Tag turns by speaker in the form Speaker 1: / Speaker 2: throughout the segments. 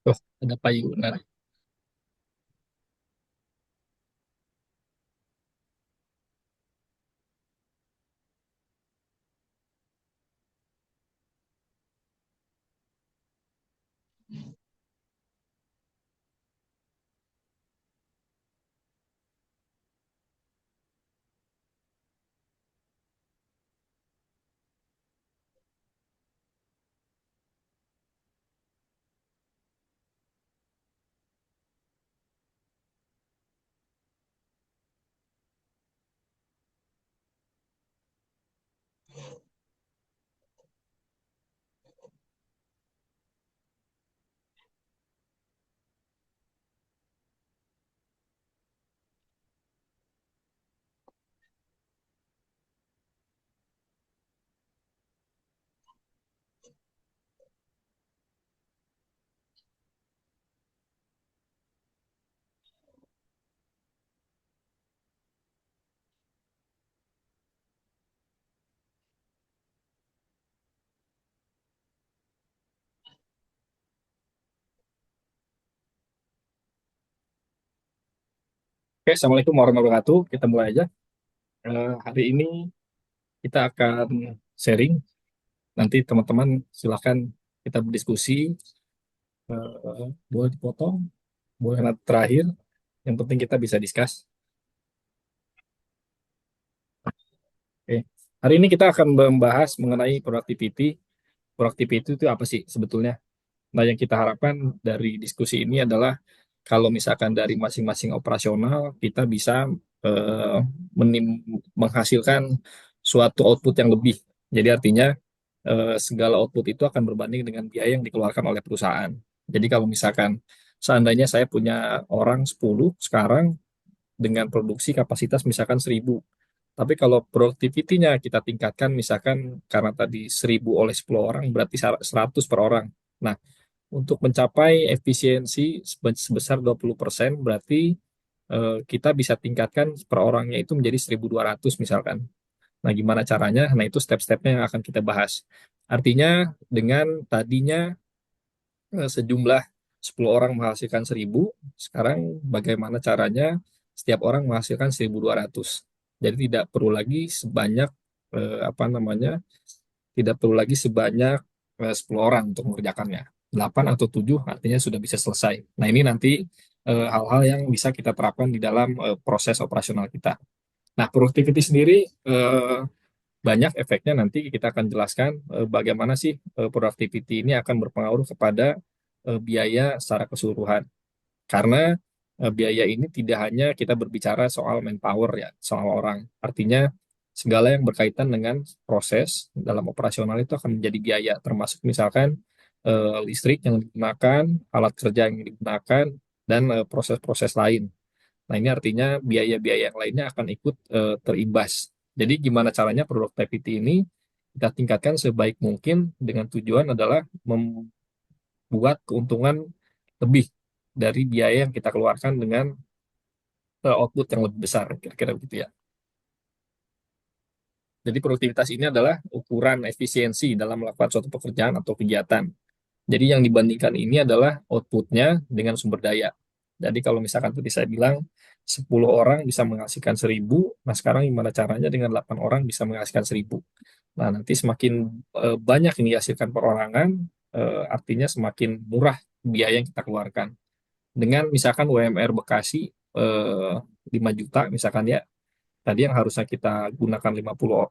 Speaker 1: Oh, ada payunan. Oke, Assalamualaikum warahmatullahi wabarakatuh. Kita mulai aja. Hari ini kita akan sharing. Nanti teman-teman silakan kita berdiskusi. Boleh dipotong, boleh nanti terakhir. Yang penting kita bisa discuss. Oke. Hari ini kita akan membahas mengenai productivity. Productivity itu apa sih sebetulnya? Nah, yang kita harapkan dari diskusi ini adalah kalau misalkan dari masing-masing operasional kita bisa eh, menghasilkan suatu output yang lebih. Jadi artinya segala output itu akan berbanding dengan biaya yang dikeluarkan oleh perusahaan. Jadi kalau misalkan seandainya saya punya orang 10 sekarang dengan produksi kapasitas misalkan 1.000. Tapi kalau productivity-nya kita tingkatkan misalkan karena tadi 1.000 oleh 10 orang berarti 100 per orang. Nah, untuk mencapai efisiensi sebesar 20% berarti kita bisa tingkatkan per orangnya itu menjadi 1.200 misalkan. Nah, gimana caranya? Nah, itu step-stepnya yang akan kita bahas. Artinya dengan tadinya sejumlah 10 orang menghasilkan 1.000, sekarang bagaimana caranya setiap orang menghasilkan 1.200. Jadi tidak perlu lagi sebanyak apa namanya? Tidak perlu lagi sebanyak 10 orang untuk mengerjakannya. 8 atau 7 artinya sudah bisa selesai. Nah, ini nanti hal-hal yang bisa kita terapkan di dalam proses operasional kita. Nah, productivity sendiri banyak efeknya, nanti kita akan jelaskan bagaimana sih productivity ini akan berpengaruh kepada biaya secara keseluruhan. Karena biaya ini tidak hanya kita berbicara soal manpower ya, soal orang. Artinya segala yang berkaitan dengan proses dalam operasional itu akan menjadi biaya, termasuk misalkan listrik yang digunakan, alat kerja yang digunakan, dan proses-proses lain. Nah, ini artinya biaya-biaya yang lainnya akan ikut terimbas. Jadi gimana caranya productivity ini kita tingkatkan sebaik mungkin dengan tujuan adalah membuat keuntungan lebih dari biaya yang kita keluarkan dengan output yang lebih besar, kira-kira begitu ya. Jadi produktivitas ini adalah ukuran efisiensi dalam melakukan suatu pekerjaan atau kegiatan. Jadi yang dibandingkan ini adalah outputnya dengan sumber daya. Jadi kalau misalkan tadi saya bilang 10 orang bisa menghasilkan 1.000, nah sekarang gimana caranya dengan 8 orang bisa menghasilkan 1.000. Nah, nanti semakin banyak yang dihasilkan perorangan, artinya semakin murah biaya yang kita keluarkan. Dengan misalkan UMR Bekasi 5 juta misalkan ya, tadi yang harusnya kita gunakan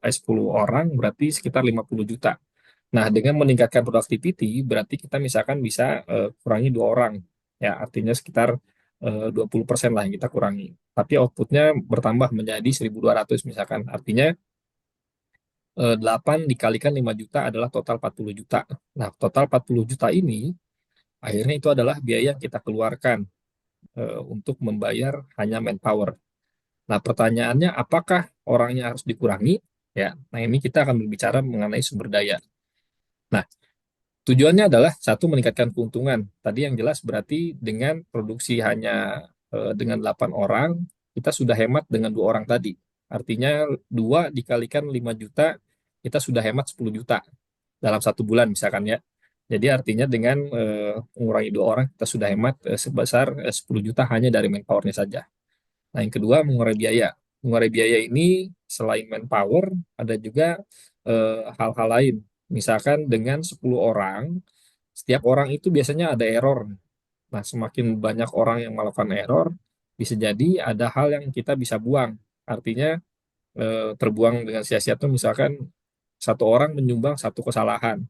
Speaker 1: 10 orang berarti sekitar 50 juta. Nah, dengan meningkatkan productivity berarti kita misalkan bisa kurangi 2 orang. Ya, artinya sekitar 20% lah yang kita kurangi. Tapi outputnya bertambah menjadi 1.200 misalkan. Artinya 8 dikalikan 5 juta adalah total 40 juta. Nah, total 40 juta ini akhirnya itu adalah biaya yang kita keluarkan untuk membayar hanya manpower. Nah, pertanyaannya apakah orangnya harus dikurangi? Ya, nah ini kita akan berbicara mengenai sumber daya. Nah, tujuannya adalah satu meningkatkan keuntungan. Tadi yang jelas berarti dengan produksi hanya dengan 8 orang, kita sudah hemat dengan 2 orang tadi. Artinya 2 dikalikan 5 juta, kita sudah hemat 10 juta dalam 1 bulan misalkan ya. Jadi artinya dengan mengurangi dua orang kita sudah hemat sebesar 10 juta hanya dari manpowernya saja. Nah, yang kedua mengurangi biaya. Mengurangi biaya ini selain manpower ada juga hal-hal lain. Misalkan dengan 10 orang, setiap orang itu biasanya ada error. Nah, semakin banyak orang yang melakukan error, bisa jadi ada hal yang kita bisa buang. Artinya terbuang dengan sia-sia itu misalkan satu orang menyumbang satu kesalahan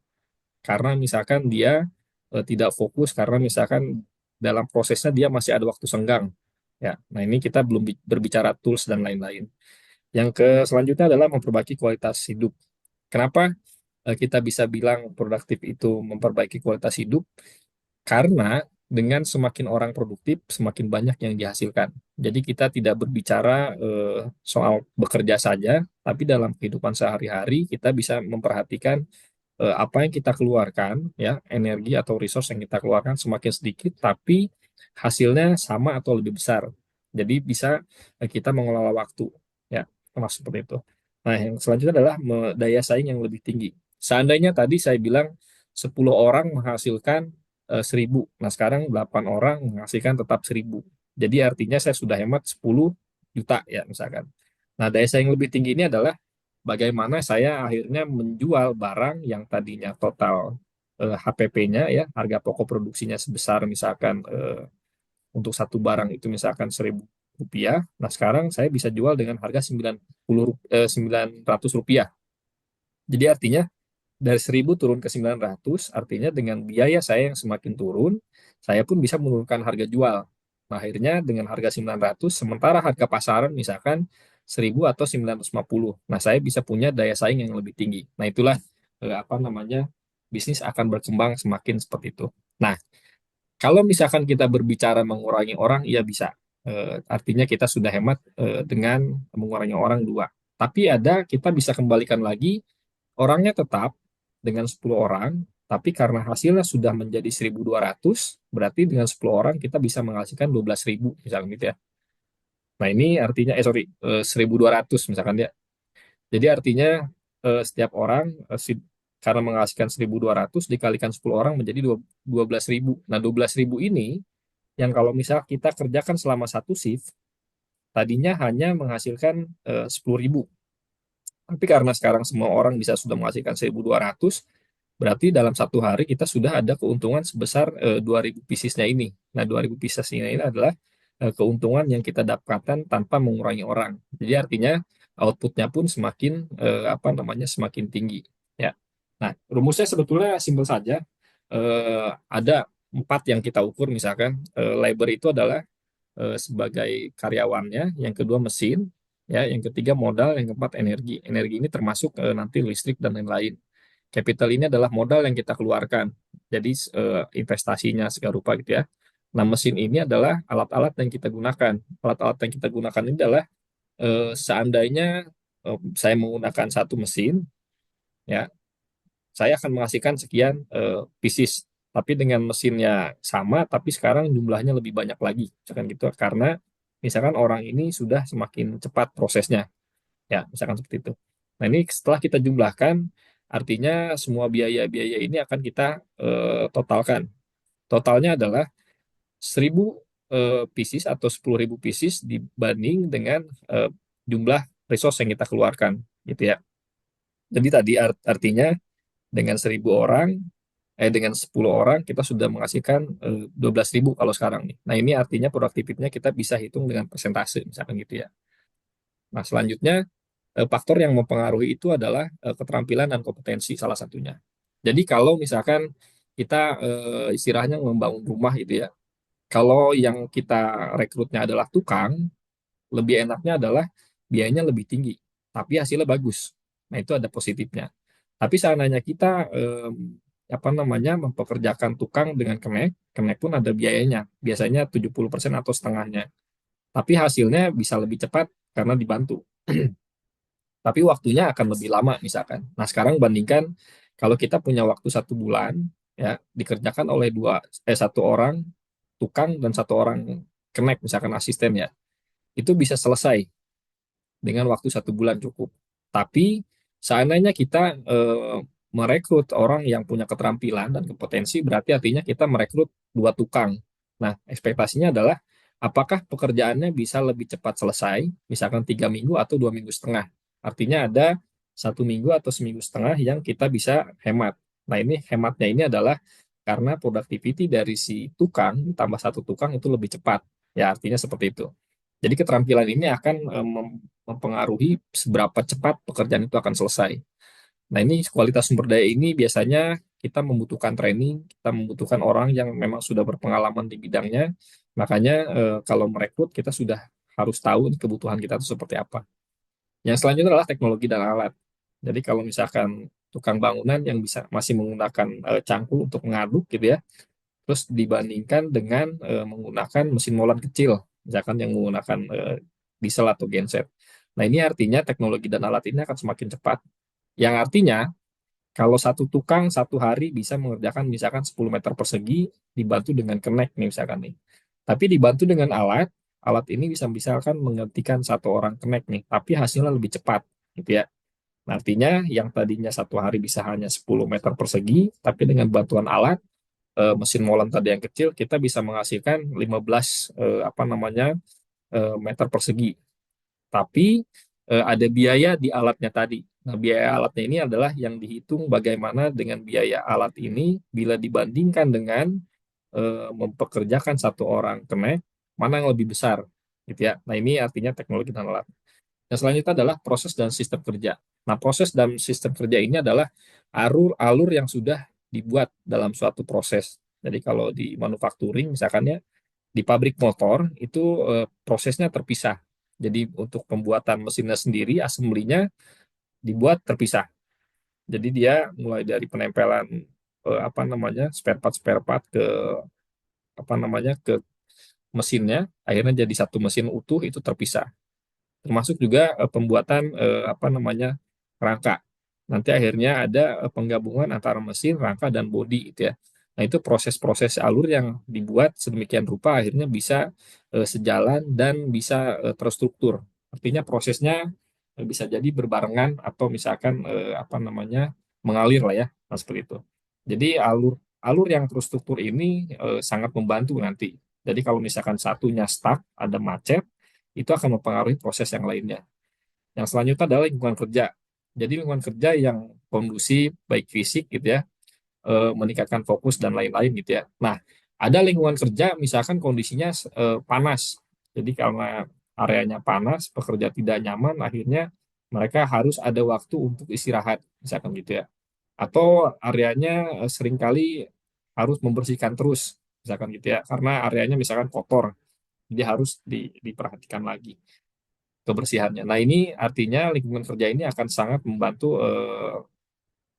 Speaker 1: karena misalkan dia tidak fokus karena misalkan dalam prosesnya dia masih ada waktu senggang. Ya, nah ini kita belum berbicara tools dan lain-lain. Yang ke selanjutnya adalah memperbaiki kualitas hidup. Kenapa kita bisa bilang produktif itu memperbaiki kualitas hidup? Karena dengan semakin orang produktif, semakin banyak yang dihasilkan. Jadi kita tidak berbicara soal bekerja saja, tapi dalam kehidupan sehari-hari kita bisa memperhatikan apa yang kita keluarkan, ya, energi atau resource yang kita keluarkan semakin sedikit, tapi hasilnya sama atau lebih besar. Jadi bisa kita mengelola waktu, ya, termasuk seperti itu. Nah, yang selanjutnya adalah daya saing yang lebih tinggi. Seandainya tadi saya bilang 10 orang menghasilkan 1.000, nah sekarang 8 orang menghasilkan tetap 1.000. Jadi artinya saya sudah hemat 10 juta ya misalkan. Nah, daya saing lebih tinggi ini adalah bagaimana saya akhirnya menjual barang yang tadinya total HPP-nya ya harga pokok produksinya sebesar misalkan untuk satu barang itu misalkan 1.000 rupiah. Nah sekarang saya bisa jual dengan harga 900 rupiah. Jadi artinya dari 1.000 turun ke 900, artinya dengan biaya saya yang semakin turun, saya pun bisa menurunkan harga jual. Nah, akhirnya dengan harga 900, sementara harga pasaran misalkan 1.000 atau 950. Nah, saya bisa punya daya saing yang lebih tinggi. Nah, itulah apa namanya, bisnis akan berkembang semakin seperti itu. Nah, kalau misalkan kita berbicara mengurangi orang, iya bisa. Artinya kita sudah hemat dengan mengurangi orang dua. Tapi ada, kita bisa kembalikan lagi. Orangnya tetap dengan 10 orang, tapi karena hasilnya sudah menjadi 1.200, berarti dengan 10 orang kita bisa menghasilkan 12.000, misalnya gitu ya. Nah, ini artinya, 1.200 misalkan ya. Jadi artinya setiap orang karena menghasilkan 1.200 dikalikan 10 orang menjadi 12.000. Nah, 12.000 ini yang kalau misal kita kerjakan selama satu shift, tadinya hanya menghasilkan 10.000. Tapi karena sekarang semua orang bisa sudah menghasilkan 1.200, berarti dalam satu hari kita sudah ada keuntungan sebesar 2.000 piecesnya ini. Nah, 2.000 piecesnya ini adalah keuntungan yang kita dapatkan tanpa mengurangi orang. Jadi artinya outputnya pun semakin apa namanya semakin tinggi. Ya. Nah, rumusnya sebetulnya simpel saja. Ada empat yang kita ukur, misalkan labor itu adalah sebagai karyawannya, yang kedua mesin, ya, yang ketiga modal, yang keempat energi. Energi ini termasuk nanti listrik dan lain-lain. Capital ini adalah modal yang kita keluarkan, jadi investasinya segala rupa gitu ya. Nah, mesin ini adalah alat-alat yang kita gunakan. Alat-alat yang kita gunakan ini adalah seandainya saya menggunakan satu mesin, ya, saya akan menghasilkan sekian pieces. Tapi dengan mesinnya sama, tapi sekarang jumlahnya lebih banyak lagi, misalkan gitu. Karena misalkan orang ini sudah semakin cepat prosesnya, ya, misalkan seperti itu. Nah, ini setelah kita jumlahkan, artinya semua biaya-biaya ini akan kita totalkan. Totalnya adalah 1.000 pieces atau 10.000 pieces dibanding dengan jumlah resource yang kita keluarkan, gitu ya. Jadi tadi artinya dengan 1.000 orang, dengan 10 orang kita sudah menghasilkan 12.000 kalau sekarang nih. Nah, ini artinya produktivitasnya kita bisa hitung dengan persentase, misalkan gitu ya. Nah, selanjutnya faktor yang mempengaruhi itu adalah keterampilan dan kompetensi salah satunya. Jadi kalau misalkan kita istilahnya membangun rumah gitu ya, kalau yang kita rekrutnya adalah tukang, lebih enaknya adalah biayanya lebih tinggi, tapi hasilnya bagus. Nah, itu ada positifnya. Tapi seandainya kita apa namanya mempekerjakan tukang dengan kenek, kenek pun ada biayanya, biasanya 70% atau setengahnya. Tapi hasilnya bisa lebih cepat karena dibantu. Tapi waktunya akan lebih lama misalkan. Nah, sekarang bandingkan kalau kita punya waktu 1 bulan, ya, dikerjakan oleh satu orang tukang dan satu orang kenek misalkan asisten ya, itu bisa selesai dengan waktu 1 bulan cukup. Tapi seandainya kita merekrut orang yang punya keterampilan dan kompetensi, berarti artinya kita merekrut dua tukang. Nah, ekspektasinya adalah apakah pekerjaannya bisa lebih cepat selesai, misalkan 3 minggu atau 2 minggu setengah. Artinya ada 1 minggu atau seminggu setengah yang kita bisa hemat. Nah, ini hematnya ini adalah karena productivity dari si tukang tambah satu tukang itu lebih cepat. Ya, artinya seperti itu. Jadi keterampilan ini akan mempengaruhi seberapa cepat pekerjaan itu akan selesai. Nah, ini kualitas sumber daya ini biasanya kita membutuhkan training, kita membutuhkan orang yang memang sudah berpengalaman di bidangnya. Makanya kalau merekrut kita sudah harus tahu kebutuhan kita itu seperti apa. Yang selanjutnya adalah teknologi dan alat. Jadi kalau misalkan tukang bangunan yang bisa masih menggunakan cangkul untuk mengaduk gitu ya, terus dibandingkan dengan menggunakan mesin molen kecil, misalkan yang menggunakan diesel atau genset. Nah, ini artinya teknologi dan alat ini akan semakin cepat. Yang artinya kalau satu tukang satu hari bisa mengerjakan misalkan 10 meter persegi dibantu dengan kenek nih misalkan nih. Tapi dibantu dengan alat, alat ini bisa misalkan menggantikan satu orang kenek nih, tapi hasilnya lebih cepat gitu ya. Nah, artinya yang tadinya satu hari bisa hanya 10 meter persegi, tapi dengan bantuan alat mesin molen tadi yang kecil kita bisa menghasilkan 15 meter persegi. Tapi ada biaya di alatnya tadi. Nah, biaya alatnya ini adalah yang dihitung bagaimana dengan biaya alat ini bila dibandingkan dengan mempekerjakan satu orang kenek, mana yang lebih besar, gitu ya. Nah, ini artinya teknologi dan alat. Yang selanjutnya adalah proses dan sistem kerja. Nah, proses dan sistem kerja ini adalah alur-alur yang sudah dibuat dalam suatu proses. Jadi kalau di manufacturing misalkan ya, di pabrik motor itu prosesnya terpisah. Jadi untuk pembuatan mesinnya sendiri, assembly-nya dibuat terpisah. Jadi dia mulai dari penempelan spare part ke ke mesinnya, akhirnya jadi satu mesin utuh itu terpisah. Termasuk juga pembuatan rangka. Nanti akhirnya ada penggabungan antara mesin, rangka dan bodi gitu ya. Nah, itu proses-proses alur yang dibuat sedemikian rupa akhirnya bisa sejalan dan bisa terstruktur. Artinya prosesnya bisa jadi berbarengan atau misalkan mengalir lah ya, nah, seperti itu. Jadi alur alur yang terstruktur ini sangat membantu nanti. Jadi kalau misalkan satunya stuck, ada macet, itu akan mempengaruhi proses yang lainnya. Yang selanjutnya adalah lingkungan kerja. Jadi lingkungan kerja yang kondusif, baik fisik gitu ya, meningkatkan fokus dan lain-lain gitu ya. Nah, ada lingkungan kerja misalkan kondisinya panas. Jadi karena areanya panas, pekerja tidak nyaman, akhirnya mereka harus ada waktu untuk istirahat, misalkan gitu ya. Atau areanya seringkali harus membersihkan terus, misalkan gitu ya, karena areanya misalkan kotor, jadi harus diperhatikan lagi kebersihannya. Nah, ini artinya lingkungan kerja ini akan sangat membantu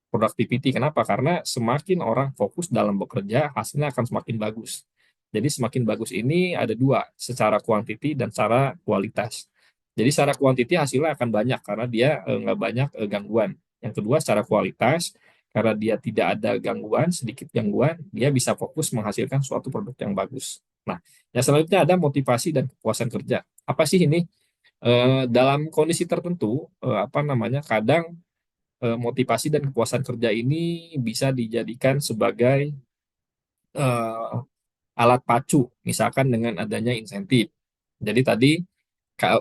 Speaker 1: productivity. Kenapa? Karena semakin orang fokus dalam bekerja, hasilnya akan semakin bagus. Jadi semakin bagus ini ada dua, secara kuantiti dan secara kualitas. Jadi secara kuantiti hasilnya akan banyak karena dia nggak banyak gangguan. Yang kedua secara kualitas, karena dia tidak ada gangguan, sedikit gangguan, dia bisa fokus menghasilkan suatu produk yang bagus. Nah, yang selanjutnya ada motivasi dan kepuasan kerja. Apa sih ini? Dalam kondisi tertentu, kadang motivasi dan kepuasan kerja ini bisa dijadikan sebagai eh, alat pacu, misalkan dengan adanya insentif. Jadi tadi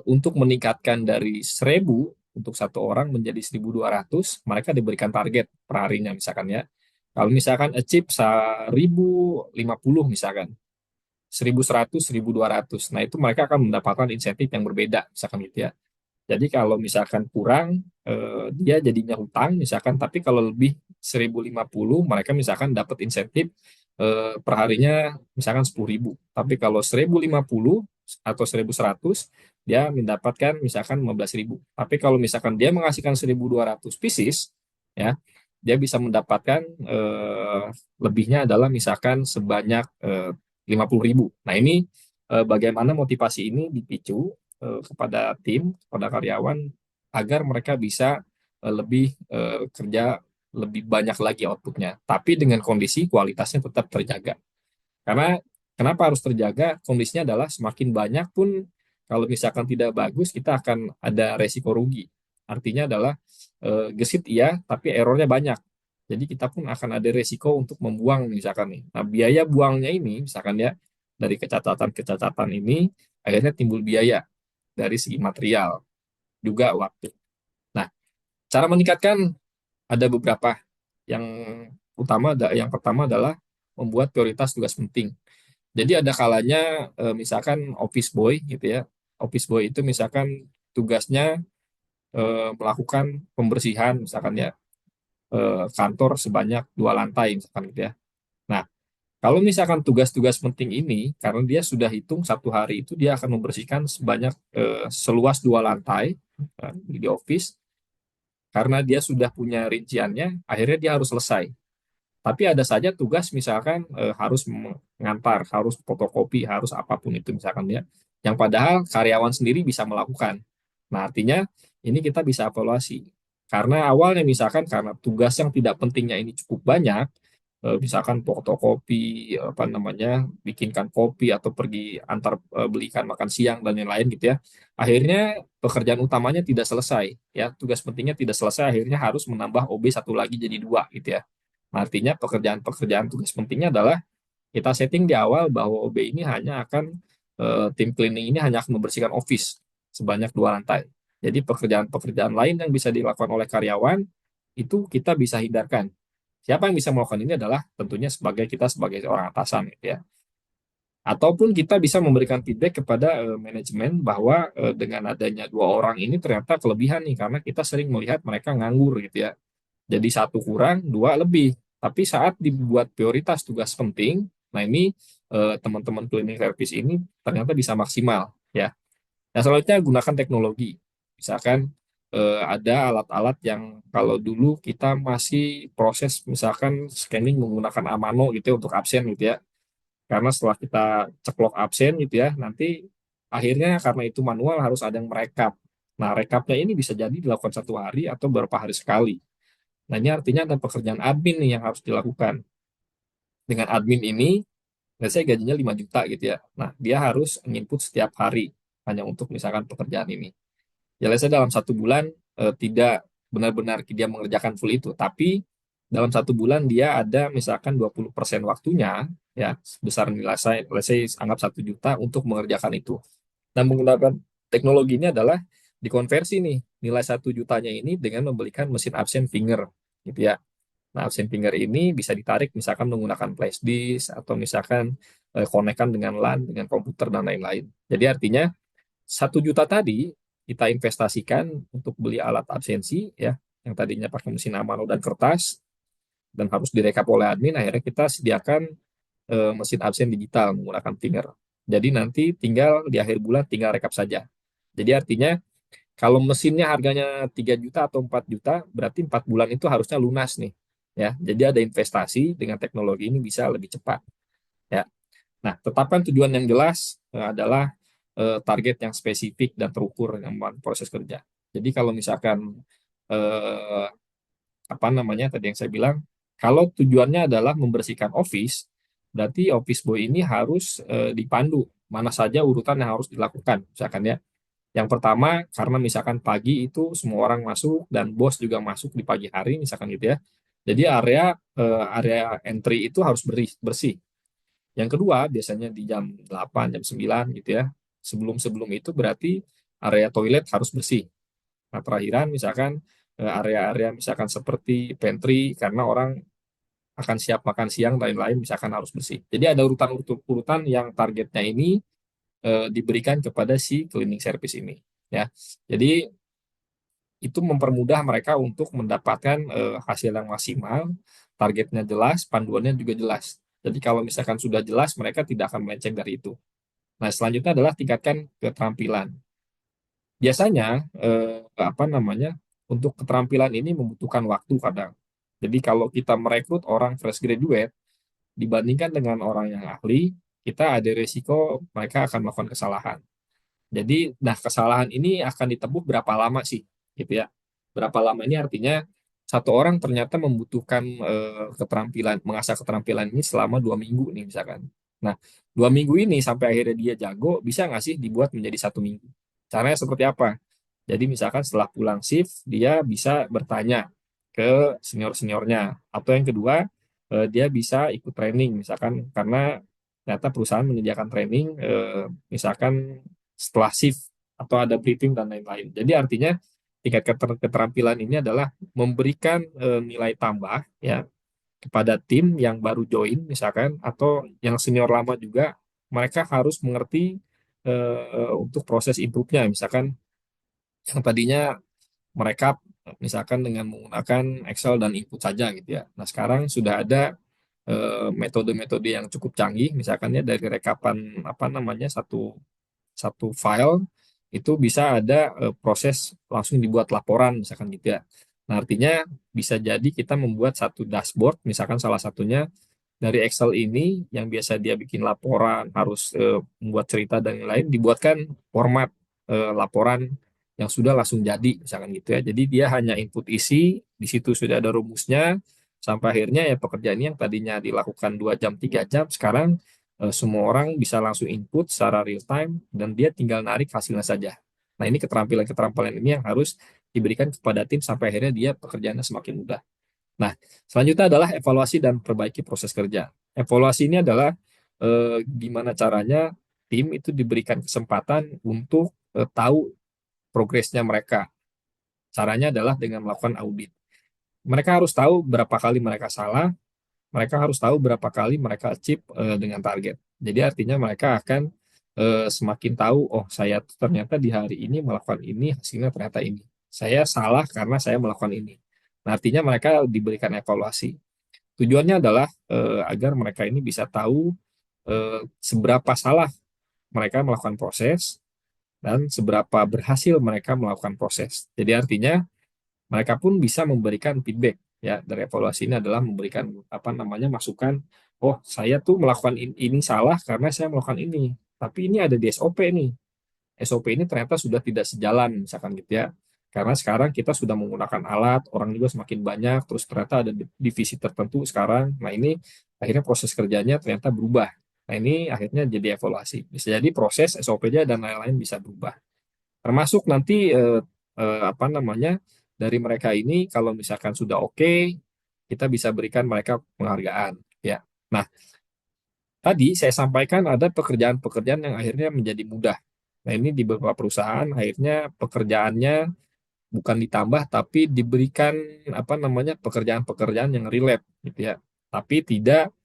Speaker 1: untuk meningkatkan dari 1.000 untuk satu orang menjadi 1.200, mereka diberikan target per harinya misalkan ya. Kalau misalkan achieve 1.050 misalkan, 1.100, 1.200. Nah, itu mereka akan mendapatkan insentif yang berbeda, misalkan gitu ya. Jadi kalau misalkan kurang, dia jadinya hutang misalkan, tapi kalau lebih 1.050, mereka misalkan dapat insentif perharinya misalkan 10.000. Tapi kalau 1.050 atau 1.100, dia mendapatkan misalkan 15.000. Tapi kalau misalkan dia menghasilkan 1.200 pieces, ya, dia bisa mendapatkan lebihnya adalah misalkan sebanyak 50.000. Nah, ini bagaimana motivasi ini dipicu kepada tim, kepada karyawan agar mereka bisa lebih kerja lebih banyak lagi outputnya. Tapi dengan kondisi kualitasnya tetap terjaga. Karena kenapa harus terjaga? Kondisinya adalah semakin banyak pun kalau misalkan tidak bagus kita akan ada resiko rugi. Artinya adalah gesit iya, tapi errornya banyak. Jadi kita pun akan ada resiko untuk membuang misalkan nih. Nah, biaya buangnya ini misalkan ya dari kecacatan-kecacatan ini akhirnya timbul biaya dari segi material juga waktu. Nah, cara meningkatkan ada beberapa yang yang pertama adalah membuat prioritas tugas penting. Jadi ada kalanya misalkan office boy gitu ya. Office boy itu misalkan tugasnya melakukan pembersihan misalkan ya kantor sebanyak 2 lantai misalkan gitu ya. Nah, kalau misalkan tugas-tugas penting ini karena dia sudah hitung 1 hari itu dia akan membersihkan sebanyak seluas 2 lantai di office karena dia sudah punya rinciannya, akhirnya dia harus selesai. Tapi ada saja tugas misalkan harus mengantar, harus fotokopi, harus apapun itu misalkan ya, yang padahal karyawan sendiri bisa melakukan. Nah, artinya ini kita bisa evaluasi. Karena awalnya misalkan karena tugas yang tidak pentingnya ini cukup banyak, misalkan fotokopi, apa namanya, bikinkan kopi atau pergi antar belikan makan siang dan lain-lain gitu ya. Akhirnya pekerjaan utamanya tidak selesai, ya tugas pentingnya tidak selesai, akhirnya harus menambah OB satu lagi jadi 2 gitu ya. Nah, artinya pekerjaan-pekerjaan tugas pentingnya adalah kita setting di awal bahwa OB ini hanya akan tim cleaning ini hanya akan membersihkan office sebanyak 2 lantai. Jadi pekerjaan-pekerjaan lain yang bisa dilakukan oleh karyawan itu kita bisa hindarkan. Siapa yang bisa melakukan ini adalah tentunya kita sebagai seorang atasan gitu ya. Ataupun kita bisa memberikan feedback kepada manajemen bahwa dengan adanya 2 orang ini ternyata kelebihan nih karena kita sering melihat mereka nganggur gitu ya. Jadi 1 kurang, 2 lebih. Tapi saat dibuat prioritas tugas penting, nah ini teman-teman cleaning service ini ternyata bisa maksimal ya. Nah, selanjutnya gunakan teknologi. Misalkan ada alat-alat yang kalau dulu kita masih proses misalkan scanning menggunakan Amano gitu ya untuk absen gitu ya. Karena setelah kita ceklok absen gitu ya, nanti akhirnya karena itu manual harus ada yang merekap. Nah, rekapnya ini bisa jadi dilakukan 1 hari atau beberapa hari sekali. Nah, ini artinya ada pekerjaan admin nih yang harus dilakukan. Dengan admin ini, let's say gajinya 5 juta gitu ya. Nah, dia harus input setiap hari hanya untuk misalkan pekerjaan ini. Ya, let's say dalam 1 bulan tidak benar-benar dia mengerjakan full itu, tapi dalam 1 bulan dia ada misalkan 20% waktunya, ya, besar nilai saya, let's say anggap 1 juta untuk mengerjakan itu. Dan menggunakan teknologi ini adalah dikonversi nih, nilai 1 jutanya ini dengan membelikan mesin absen finger, gitu ya. Nah, absen finger ini bisa ditarik misalkan menggunakan flash disk atau misalkan konekkan dengan LAN, dengan komputer dan lain-lain. Jadi artinya 1 juta tadi kita investasikan untuk beli alat absensi ya, yang tadinya pakai mesin amano dan kertas dan harus direkap oleh admin, akhirnya kita sediakan mesin absen digital menggunakan finger. Jadi nanti tinggal di akhir bulan tinggal rekap saja. Jadi artinya kalau mesinnya harganya 3 juta atau 4 juta, berarti 4 bulan itu harusnya lunas nih. Ya, jadi ada investasi dengan teknologi ini bisa lebih cepat. Ya. Nah, tetapkan tujuan yang jelas adalah target yang spesifik dan terukur yang proses kerja. Jadi kalau misalkan eh, apa namanya tadi yang saya bilang, kalau tujuannya adalah membersihkan office, berarti office boy ini harus dipandu mana saja urutan yang harus dilakukan. Misalkan ya, yang pertama, karena misalkan pagi itu semua orang masuk dan bos juga masuk di pagi hari, misalkan gitu ya. Jadi area entry itu harus bersih. Yang kedua, biasanya di jam 8, jam 9 gitu ya. Sebelum-sebelum itu berarti area toilet harus bersih. Nah, terakhiran misalkan area-area misalkan seperti pantry karena orang akan siap makan siang dan lain-lain misalkan harus bersih. Jadi ada urutan-urutan yang targetnya ini diberikan kepada si cleaning service ini ya. Jadi itu mempermudah mereka untuk mendapatkan hasil yang maksimal, targetnya jelas, panduannya juga jelas. Jadi kalau misalkan sudah jelas, mereka tidak akan melenceng dari itu. Nah, selanjutnya adalah tingkatkan keterampilan. Biasanya apa namanya untuk keterampilan ini membutuhkan waktu kadang. Jadi kalau kita merekrut orang fresh graduate dibandingkan dengan orang yang ahli, kita ada risiko mereka akan melakukan kesalahan. Jadi, nah kesalahan ini akan ditebuk berapa lama sih, gitu ya? Berapa lama ini artinya 1 orang ternyata membutuhkan keterampilan, mengasah keterampilan ini selama 2 minggu nih misalkan. Nah, 2 minggu ini sampai akhirnya dia jago, bisa nggak sih dibuat menjadi 1 minggu? Caranya seperti apa? Jadi misalkan setelah pulang shift, dia bisa bertanya. ke senior-seniornya. Atau yang kedua, dia bisa ikut training, misalkan karena ternyata perusahaan menyediakan training, misalkan setelah shift atau ada briefing dan lain-lain. Jadi artinya tingkat keterampilan ini adalah memberikan nilai tambah ya kepada tim yang baru join misalkan atau yang senior lama juga, mereka harus mengerti untuk proses improve-nya, misalkan yang tadinya mereka misalkan dengan menggunakan Excel dan input saja gitu ya. Nah, sekarang sudah ada metode-metode yang cukup canggih, misalkan ya dari rekapan apa namanya satu satu file itu bisa ada proses langsung dibuat laporan misalkan gitu ya. Nah, artinya bisa jadi kita membuat satu dashboard, misalkan salah satunya dari Excel ini yang biasa dia bikin laporan, harus membuat cerita dan lain-lain, dibuatkan format laporan yang sudah langsung jadi, misalkan gitu ya. Jadi dia hanya input isi, di situ sudah ada rumusnya, sampai akhirnya ya pekerjaan ini yang tadinya dilakukan 2 jam, 3 jam, sekarang semua orang bisa langsung input secara real time, dan dia tinggal narik hasilnya saja. Nah, ini keterampilan-keterampilan ini yang harus diberikan kepada tim sampai akhirnya dia pekerjaannya semakin mudah. Nah, selanjutnya adalah evaluasi dan perbaiki proses kerja. Evaluasi ini adalah gimana caranya tim itu diberikan kesempatan untuk tahu progresnya mereka. Caranya adalah dengan melakukan audit. Mereka harus tahu berapa kali mereka salah, mereka harus tahu berapa kali mereka achieve dengan target. Jadi artinya mereka akan semakin tahu, oh saya ternyata di hari ini melakukan ini, hasilnya ternyata ini. Saya salah karena saya melakukan ini. Nah, artinya mereka diberikan evaluasi. Tujuannya adalah agar mereka ini bisa tahu seberapa salah mereka melakukan proses dan seberapa berhasil mereka melakukan proses. Jadi artinya mereka pun bisa memberikan feedback ya, dari evaluasi ini adalah memberikan apa namanya masukan. Oh, saya tuh melakukan ini salah karena saya melakukan ini. Tapi ini ada di SOP nih. SOP ini ternyata sudah tidak sejalan, misalkan gitu ya. Karena sekarang kita sudah menggunakan alat, orang juga semakin banyak, terus ternyata ada divisi tertentu sekarang. Nah, ini akhirnya proses kerjanya ternyata berubah. Nah, ini akhirnya jadi evaluasi. Bisa jadi proses SOP-nya dan lain-lain bisa berubah. Termasuk nanti apa namanya dari mereka ini kalau misalkan sudah oke, kita bisa berikan mereka penghargaan. Ya. Nah, tadi saya sampaikan ada pekerjaan-pekerjaan yang akhirnya menjadi mudah. Nah, ini di beberapa perusahaan akhirnya pekerjaannya bukan ditambah tapi diberikan apa namanya pekerjaan-pekerjaan yang relate gitu ya. Tapi tidak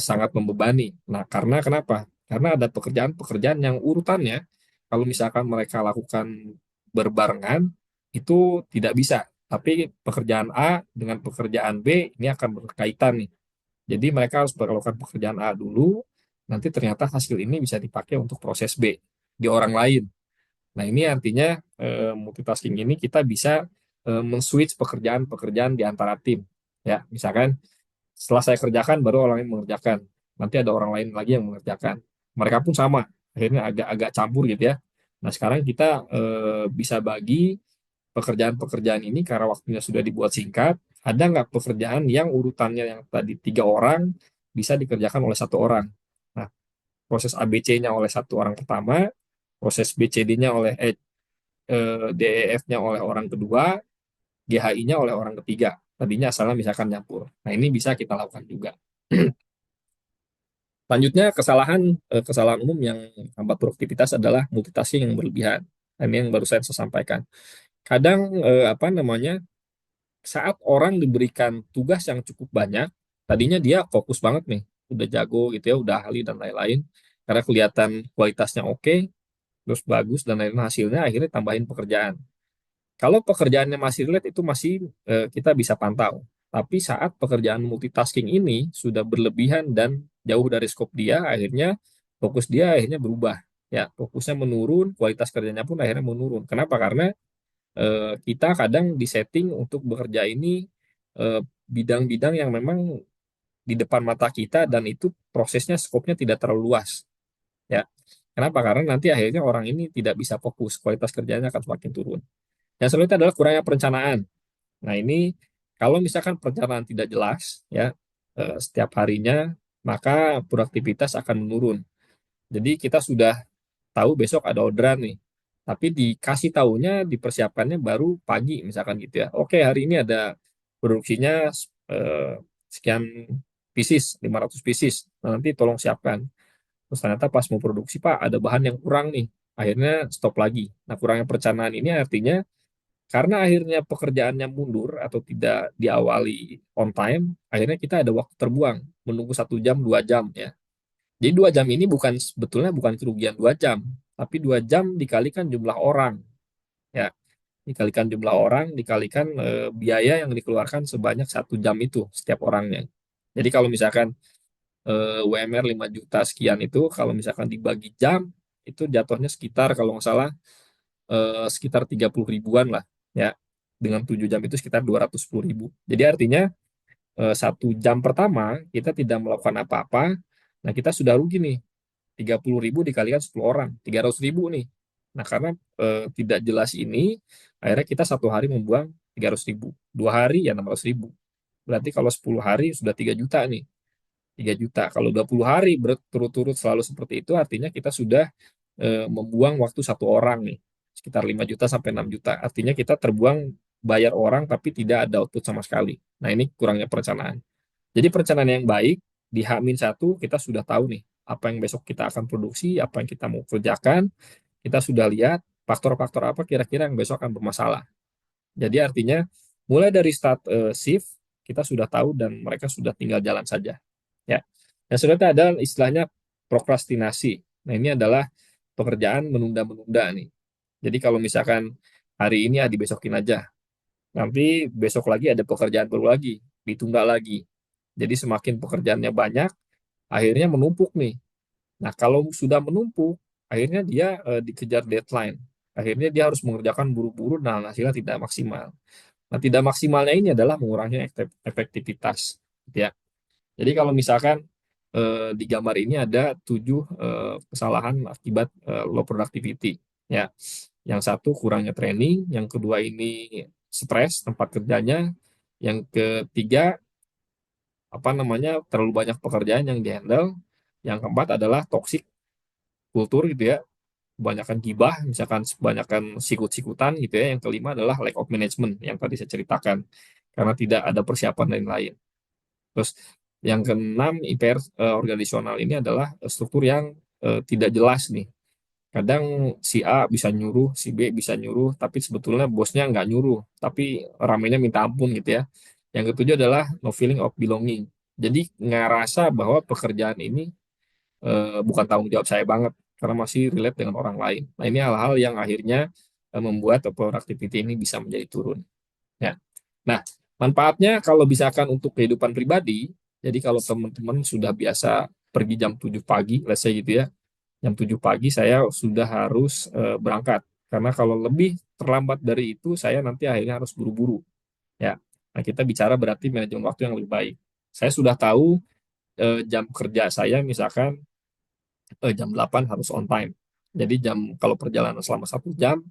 Speaker 1: sangat membebani. Nah, karena kenapa? Karena ada pekerjaan-pekerjaan yang urutannya kalau misalkan mereka lakukan berbarengan itu tidak bisa. Tapi pekerjaan A dengan pekerjaan B ini akan berkaitan nih. Jadi mereka harus melakukan pekerjaan A dulu, nanti ternyata hasil ini bisa dipakai untuk proses B di orang lain. Nah, ini artinya multitasking ini kita bisa men-switch pekerjaan-pekerjaan di antara tim. Ya, misalkan setelah saya kerjakan baru orang lain mengerjakan. Nanti ada orang lain lagi yang mengerjakan. Mereka pun sama, akhirnya agak-agak campur gitu ya. Nah, sekarang kita bisa bagi pekerjaan-pekerjaan ini karena waktunya sudah dibuat singkat. Ada nggak pekerjaan yang urutannya yang tadi 3 orang bisa dikerjakan oleh 1 orang? Nah, proses ABC-nya oleh 1 orang pertama, proses BCD-nya oleh DEF-nya oleh orang kedua, GHI-nya oleh orang ketiga. Tadinya asalnya misalkan nyampur. Nah, ini bisa kita lakukan juga. Selanjutnya, kesalahan umum yang hambat produktivitas adalah multitasking yang berlebihan. Nah, ini yang baru saya sampaikan. Kadang apa namanya, saat orang diberikan tugas yang cukup banyak, tadinya dia fokus banget nih, udah jago gitu ya, udah ahli dan lain-lain. Karena kelihatan kualitasnya oke, terus bagus dan lain-lain, hasilnya akhirnya tambahin pekerjaan. Kalau pekerjaannya masih relate itu masih kita bisa pantau. Tapi saat pekerjaan multitasking ini sudah berlebihan dan jauh dari skop dia, akhirnya fokus dia akhirnya berubah. Ya, fokusnya menurun, kualitas kerjanya pun akhirnya menurun. Kenapa? Karena kita kadang disetting untuk bekerja ini eh, bidang-bidang yang memang di depan mata kita dan itu prosesnya skopnya tidak terlalu luas. Ya, kenapa? Karena nanti akhirnya orang ini tidak bisa fokus, kualitas kerjanya akan semakin turun. Yang selanjutnya adalah kurangnya perencanaan. Nah, ini kalau misalkan perencanaan tidak jelas, ya setiap harinya, maka produktivitas akan menurun. Jadi kita sudah tahu besok ada orderan nih, tapi dikasih tahunya dipersiapkannya baru pagi misalkan gitu ya. Oke, hari ini ada produksinya eh, sekian pieces, 500 pieces. Nah, nanti tolong siapkan. Terus ternyata pas mau produksi, Pak, ada bahan yang kurang nih. Akhirnya stop lagi. Nah, kurangnya perencanaan ini artinya karena akhirnya pekerjaannya mundur atau tidak diawali on time, akhirnya kita ada waktu terbuang, menunggu 1 jam, 2 jam ya. Jadi 2 jam ini sebetulnya bukan kerugian 2 jam, tapi 2 jam dikalikan jumlah orang, ya, dikalikan jumlah orang, dikalikan biaya yang dikeluarkan sebanyak 1 jam itu setiap orangnya. Jadi kalau misalkan UMR 5 juta sekian itu, kalau misalkan dibagi jam, itu jatuhnya sekitar kalau nggak salah sekitar 30 ribuan lah, ya. Dengan 7 jam itu sekitar 210 ribu. Jadi artinya 1 jam pertama kita tidak melakukan apa-apa, nah kita sudah rugi nih. 30 ribu dikalikan 10 orang, 300 ribu nih. Nah, karena tidak jelas ini, akhirnya kita 1 hari membuang 300 ribu. 2 hari ya 600 ribu. Berarti kalau 10 hari sudah 3 juta nih. 3 juta. Kalau 20 hari berturut-turut selalu seperti itu, artinya kita sudah membuang waktu 1 orang nih. Sekitar 5 juta sampai 6 juta. Artinya kita terbuang bayar orang tapi tidak ada output sama sekali. Nah, ini kurangnya perencanaan. Jadi perencanaan yang baik di H-1 kita sudah tahu nih apa yang besok kita akan produksi, apa yang kita mau kerjakan, kita sudah lihat faktor-faktor apa kira-kira yang besok akan bermasalah. Jadi artinya mulai dari start shift kita sudah tahu dan mereka sudah tinggal jalan saja. Ya. Yang selanjutnya ada istilahnya prokrastinasi. Nah, ini adalah pekerjaan menunda-menunda nih. Jadi kalau misalkan hari ini dibesokin aja, nanti besok lagi ada pekerjaan baru lagi, ditunda lagi. Jadi semakin pekerjaannya banyak, akhirnya menumpuk nih. Nah, kalau sudah menumpuk, akhirnya dia dikejar deadline. Akhirnya dia harus mengerjakan buru-buru dan hasilnya tidak maksimal. Nah, tidak maksimalnya ini adalah mengurangi efektivitas. Ya. Jadi kalau misalkan di gambar ini ada 7 kesalahan akibat low productivity. Ya. Yang satu kurangnya training, yang kedua ini stres tempat kerjanya, yang ketiga apa namanya terlalu banyak pekerjaan yang dihandle, yang keempat adalah toxic kultur gitu ya, kebanyakan gibah, misalkan kebanyakan sikut-sikutan gitu ya. Yang kelima adalah lack of management yang tadi saya ceritakan, karena tidak ada persiapan lain-lain. Terus yang keenam IPR organisasional ini adalah struktur yang tidak jelas nih. Kadang si A bisa nyuruh, si B bisa nyuruh, tapi sebetulnya bosnya nggak nyuruh, tapi ramenya minta ampun gitu ya. Yang ketujuh adalah no feeling of belonging. Jadi ngerasa bahwa pekerjaan ini bukan tanggung jawab saya banget, karena masih relate dengan orang lain. Nah, ini hal-hal yang akhirnya membuat productivity ini bisa menjadi turun. Ya. Nah, manfaatnya kalau misalkan untuk kehidupan pribadi, jadi kalau teman-teman sudah biasa pergi jam 7 pagi, let's say gitu ya, jam 7 pagi saya sudah harus berangkat. Karena kalau lebih terlambat dari itu, saya nanti akhirnya harus buru-buru. Ya. Nah, kita bicara berarti manajemen waktu yang lebih baik. Saya sudah tahu jam kerja saya misalkan jam 8 harus on time. Jadi kalau perjalanan selama 1 jam,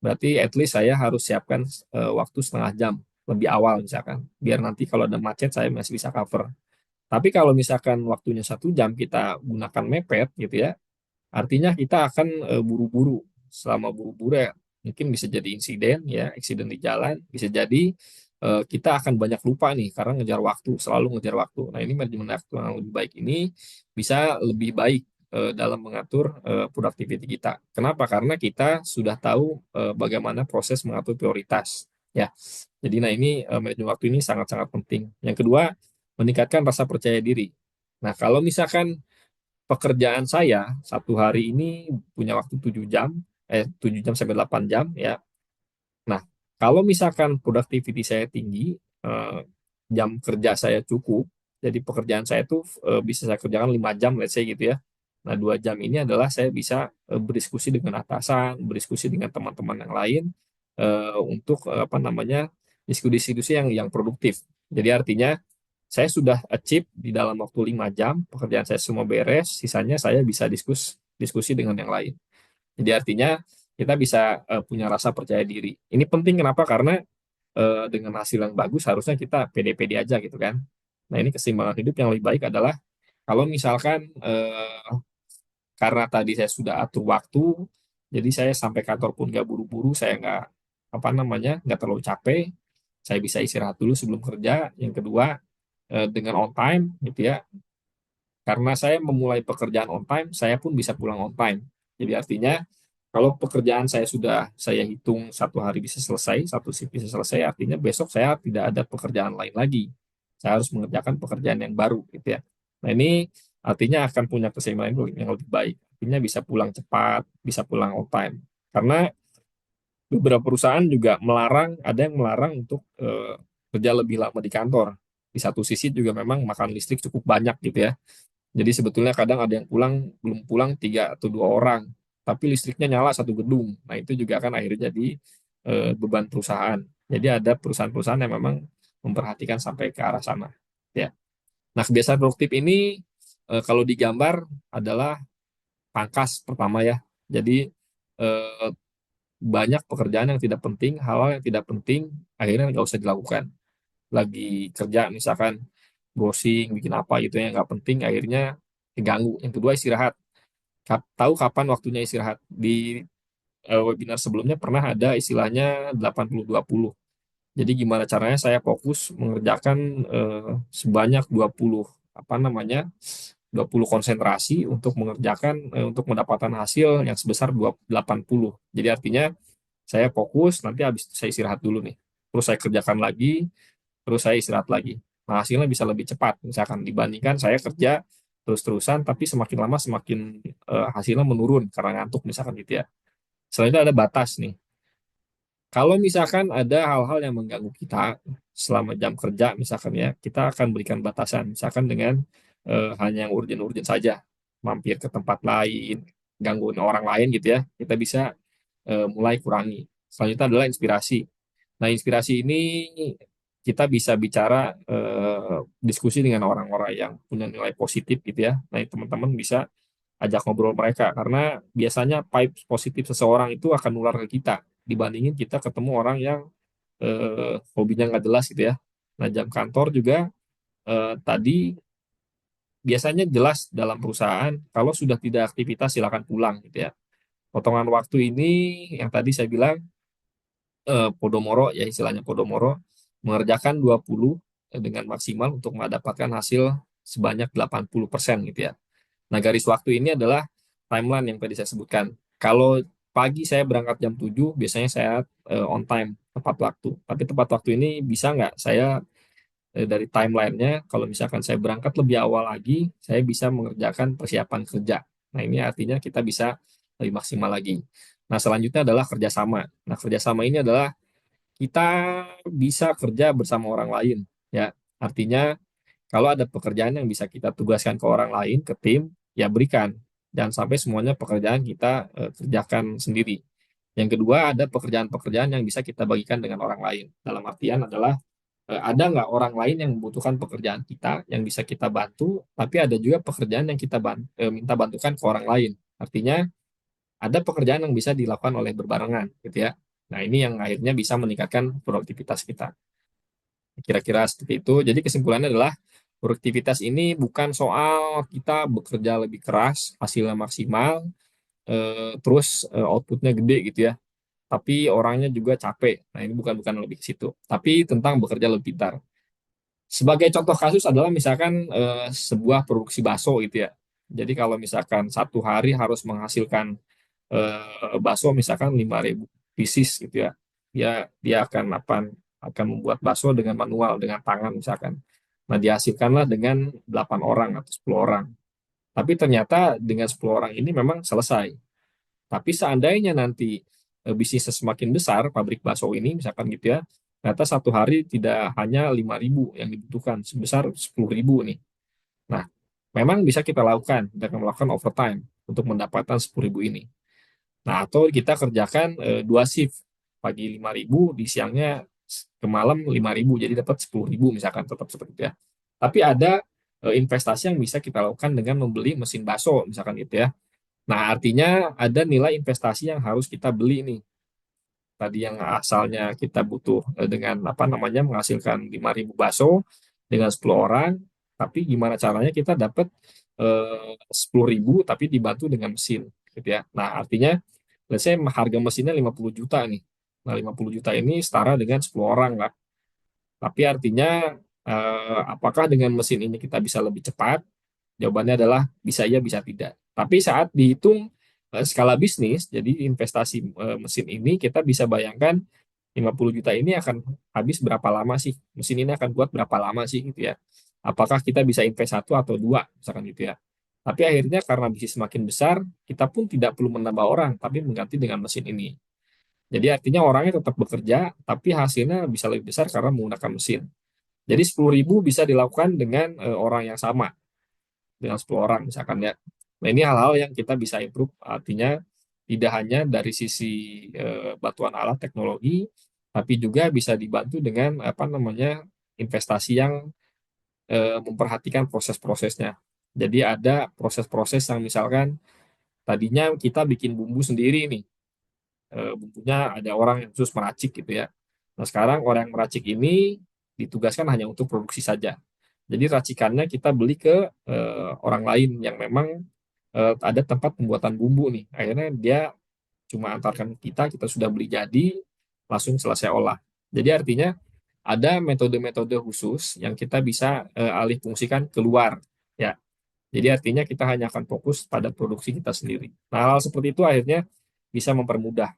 Speaker 1: berarti at least saya harus siapkan waktu setengah jam lebih awal misalkan. Biar nanti kalau ada macet saya masih bisa cover. Tapi kalau misalkan waktunya 1 jam kita gunakan mepet gitu ya, artinya kita akan buru-buru. Selama buru-buru ya, mungkin bisa jadi insiden ya, insiden di jalan, bisa jadi kita akan banyak lupa nih karena ngejar waktu, selalu ngejar waktu. Nah, ini manajemen waktu yang lebih baik ini bisa lebih baik dalam mengatur productivity kita. Kenapa? Karena kita sudah tahu bagaimana proses mengatur prioritas. Ya, jadi nah ini manajemen waktu ini sangat-sangat penting. Yang kedua, meningkatkan rasa percaya diri. Nah, kalau misalkan pekerjaan saya 1 hari ini punya waktu 7 jam, 7 jam sampai 8 jam ya. Nah, kalau misalkan productivity saya tinggi, eh, jam kerja saya cukup, jadi pekerjaan saya tuh bisa saya kerjakan 5 jam, let's say gitu ya. Nah, 2 jam ini adalah saya bisa berdiskusi dengan atasan, berdiskusi dengan teman-teman yang lain untuk apa namanya diskusi-diskusi yang produktif. Jadi artinya saya sudah achieve di dalam waktu 5 jam, pekerjaan saya semua beres, sisanya saya bisa diskusi dengan yang lain. Jadi artinya kita bisa punya rasa percaya diri. Ini penting kenapa? Karena dengan hasil yang bagus harusnya kita pede-pede aja gitu kan. Nah, ini keseimbangan hidup yang lebih baik adalah kalau misalkan karena tadi saya sudah atur waktu, jadi saya sampai kantor pun nggak buru-buru, saya nggak apa namanya nggak terlalu capek. saya bisa istirahat dulu sebelum kerja. Yang kedua, dengan on time gitu ya. Karena saya memulai pekerjaan on time, saya pun bisa pulang on time. Jadi artinya kalau pekerjaan saya sudah saya hitung satu hari bisa selesai, satu shift bisa selesai, artinya besok saya tidak ada pekerjaan lain lagi. Saya harus mengerjakan pekerjaan yang baru gitu ya. Nah ini artinya akan punya keseimbangan yang lebih baik. Artinya bisa pulang cepat, bisa pulang on time. Karena beberapa perusahaan juga melarang, ada yang melarang untuk kerja lebih lama di kantor. Di satu sisi juga memang makan listrik cukup banyak gitu ya. Jadi sebetulnya kadang ada yang pulang, belum pulang tiga atau dua orang, tapi listriknya nyala satu gedung. Nah itu juga kan akhirnya jadi beban perusahaan. Jadi ada perusahaan-perusahaan yang memang memperhatikan sampai ke arah sana. Ya. Nah kebiasaan produktif ini kalau digambar adalah pangkas pertama ya. Jadi eh, banyak pekerjaan yang tidak penting, hal-hal yang tidak penting akhirnya nggak usah dilakukan. Lagi kerja misalkan browsing, bikin apa gitu yang nggak penting akhirnya terganggu. Yang kedua istirahat. Tahu kapan waktunya istirahat. Di webinar sebelumnya pernah ada istilahnya 80-20. Jadi gimana caranya saya fokus mengerjakan sebanyak 20 apa namanya 20 konsentrasi untuk mengerjakan untuk mendapatkan hasil yang sebesar 80. Jadi artinya saya fokus nanti habis itu saya istirahat dulu nih. Terus saya kerjakan lagi, terus saya istirahat lagi. Nah, hasilnya bisa lebih cepat misalkan dibandingkan saya kerja terus-terusan tapi semakin lama semakin hasilnya menurun karena ngantuk misalkan gitu ya. Selain itu ada batas nih. Kalau misalkan ada hal-hal yang mengganggu kita selama jam kerja, misalkan ya, kita akan berikan batasan, misalkan dengan hanya yang urgent-urgent saja, mampir ke tempat lain, gangguin orang lain gitu ya, kita bisa mulai kurangi. Selanjutnya adalah inspirasi. Nah, inspirasi ini kita bisa bicara diskusi dengan orang-orang yang punya nilai positif gitu ya. Nah, teman-teman bisa ajak ngobrol mereka karena biasanya vibe positif seseorang itu akan nular ke kita dibandingin kita ketemu orang yang hobinya nggak jelas gitu ya. Nah, jam kantor juga tadi biasanya jelas dalam perusahaan kalau sudah tidak aktivitas silakan pulang gitu ya. Potongan waktu ini yang tadi saya bilang Podomoro ya istilahnya Podomoro mengerjakan 20 dengan maksimal untuk mendapatkan hasil sebanyak 80% gitu ya. Nah, garis waktu ini adalah timeline yang tadi saya sebutkan. Kalau pagi saya berangkat jam 7, biasanya saya on time, tepat waktu. Tapi tepat waktu ini bisa nggak saya dari timelinenya, kalau misalkan saya berangkat lebih awal lagi, saya bisa mengerjakan persiapan kerja. Nah, ini artinya kita bisa lebih maksimal lagi. Nah, selanjutnya adalah kerjasama. Nah, kerjasama ini adalah kita bisa kerja bersama orang lain. Ya, artinya kalau ada pekerjaan yang bisa kita tugaskan ke orang lain, ke tim, ya berikan. Jangan sampai semuanya pekerjaan kita kerjakan sendiri. Yang kedua, ada pekerjaan-pekerjaan yang bisa kita bagikan dengan orang lain. Dalam artian adalah, ada nggak orang lain yang membutuhkan pekerjaan kita yang bisa kita bantu, tapi ada juga pekerjaan yang kita minta bantukan ke orang lain. Artinya, ada pekerjaan yang bisa dilakukan oleh berbarengan, gitu ya. Nah, ini yang akhirnya bisa meningkatkan produktivitas kita. Kira-kira seperti itu. Jadi kesimpulannya adalah produktivitas ini bukan soal kita bekerja lebih keras, hasilnya maksimal, terus outputnya gede gitu ya. Tapi orangnya juga capek. Nah ini bukan lebih ke situ. Tapi tentang bekerja lebih pintar. Sebagai contoh kasus adalah misalkan sebuah produksi bakso gitu ya. Jadi kalau misalkan satu hari harus menghasilkan bakso misalkan 5.000 pieces gitu ya. Dia akan membuat bakso dengan manual dengan tangan misalkan. Nah, dihasilkanlah dengan 8 orang atau 10 orang. Tapi ternyata dengan 10 orang ini memang selesai. Tapi seandainya nanti bisnisnya semakin besar, pabrik bakso ini misalkan gitu ya, ternyata satu hari tidak hanya 5.000 yang dibutuhkan, sebesar 10.000 nih. Nah, memang bisa kita lakukan dengan melakukan overtime untuk mendapatkan 10.000 ini. Nah, atau kita kerjakan dua shift, pagi 5.000, di siangnya ke malam 5.000, jadi dapat 10.000 misalkan, tetap seperti itu ya. Tapi ada investasi yang bisa kita lakukan dengan membeli mesin bakso misalkan gitu ya. Nah, artinya ada nilai investasi yang harus kita beli nih. Tadi yang asalnya kita butuh dengan apa namanya menghasilkan 5.000 bakso dengan 10 orang, tapi gimana caranya kita dapat 10.000 tapi dibantu dengan mesin gitu ya. Nah, artinya let's say harga mesinnya 50 juta nih. Nah, 50 juta ini setara dengan 10 orang lah. Tapi artinya apakah dengan mesin ini kita bisa lebih cepat? Jawabannya adalah bisa iya, bisa tidak. Tapi saat dihitung skala bisnis, jadi investasi mesin ini kita bisa bayangkan 50 juta ini akan habis berapa lama sih? Mesin ini akan buat berapa lama sih gitu ya. Apakah kita bisa invest satu atau dua, misalkan gitu ya. Tapi akhirnya karena bisnis semakin besar, kita pun tidak perlu menambah orang, tapi mengganti dengan mesin ini. Jadi artinya orangnya tetap bekerja, tapi hasilnya bisa lebih besar karena menggunakan mesin. Jadi 10.000 bisa dilakukan dengan orang yang sama, dengan 10 orang misalkan ya. Nah ini hal-hal yang kita bisa improve, artinya tidak hanya dari sisi batuan alat teknologi, tapi juga bisa dibantu dengan apa namanya investasi yang memperhatikan proses-prosesnya. Jadi ada proses-proses yang misalkan tadinya kita bikin bumbu sendiri nih, bumbunya ada orang yang khusus meracik gitu ya. Nah sekarang orang yang meracik ini ditugaskan hanya untuk produksi saja. Jadi racikannya kita beli ke orang lain yang memang ada tempat pembuatan bumbu nih. Akhirnya dia cuma antarkan kita sudah beli jadi, langsung selesai olah. Jadi artinya ada metode-metode khusus yang kita bisa alih fungsikan keluar. Ya, jadi artinya kita hanya akan fokus pada produksi kita sendiri. Nah, hal seperti itu akhirnya bisa mempermudah.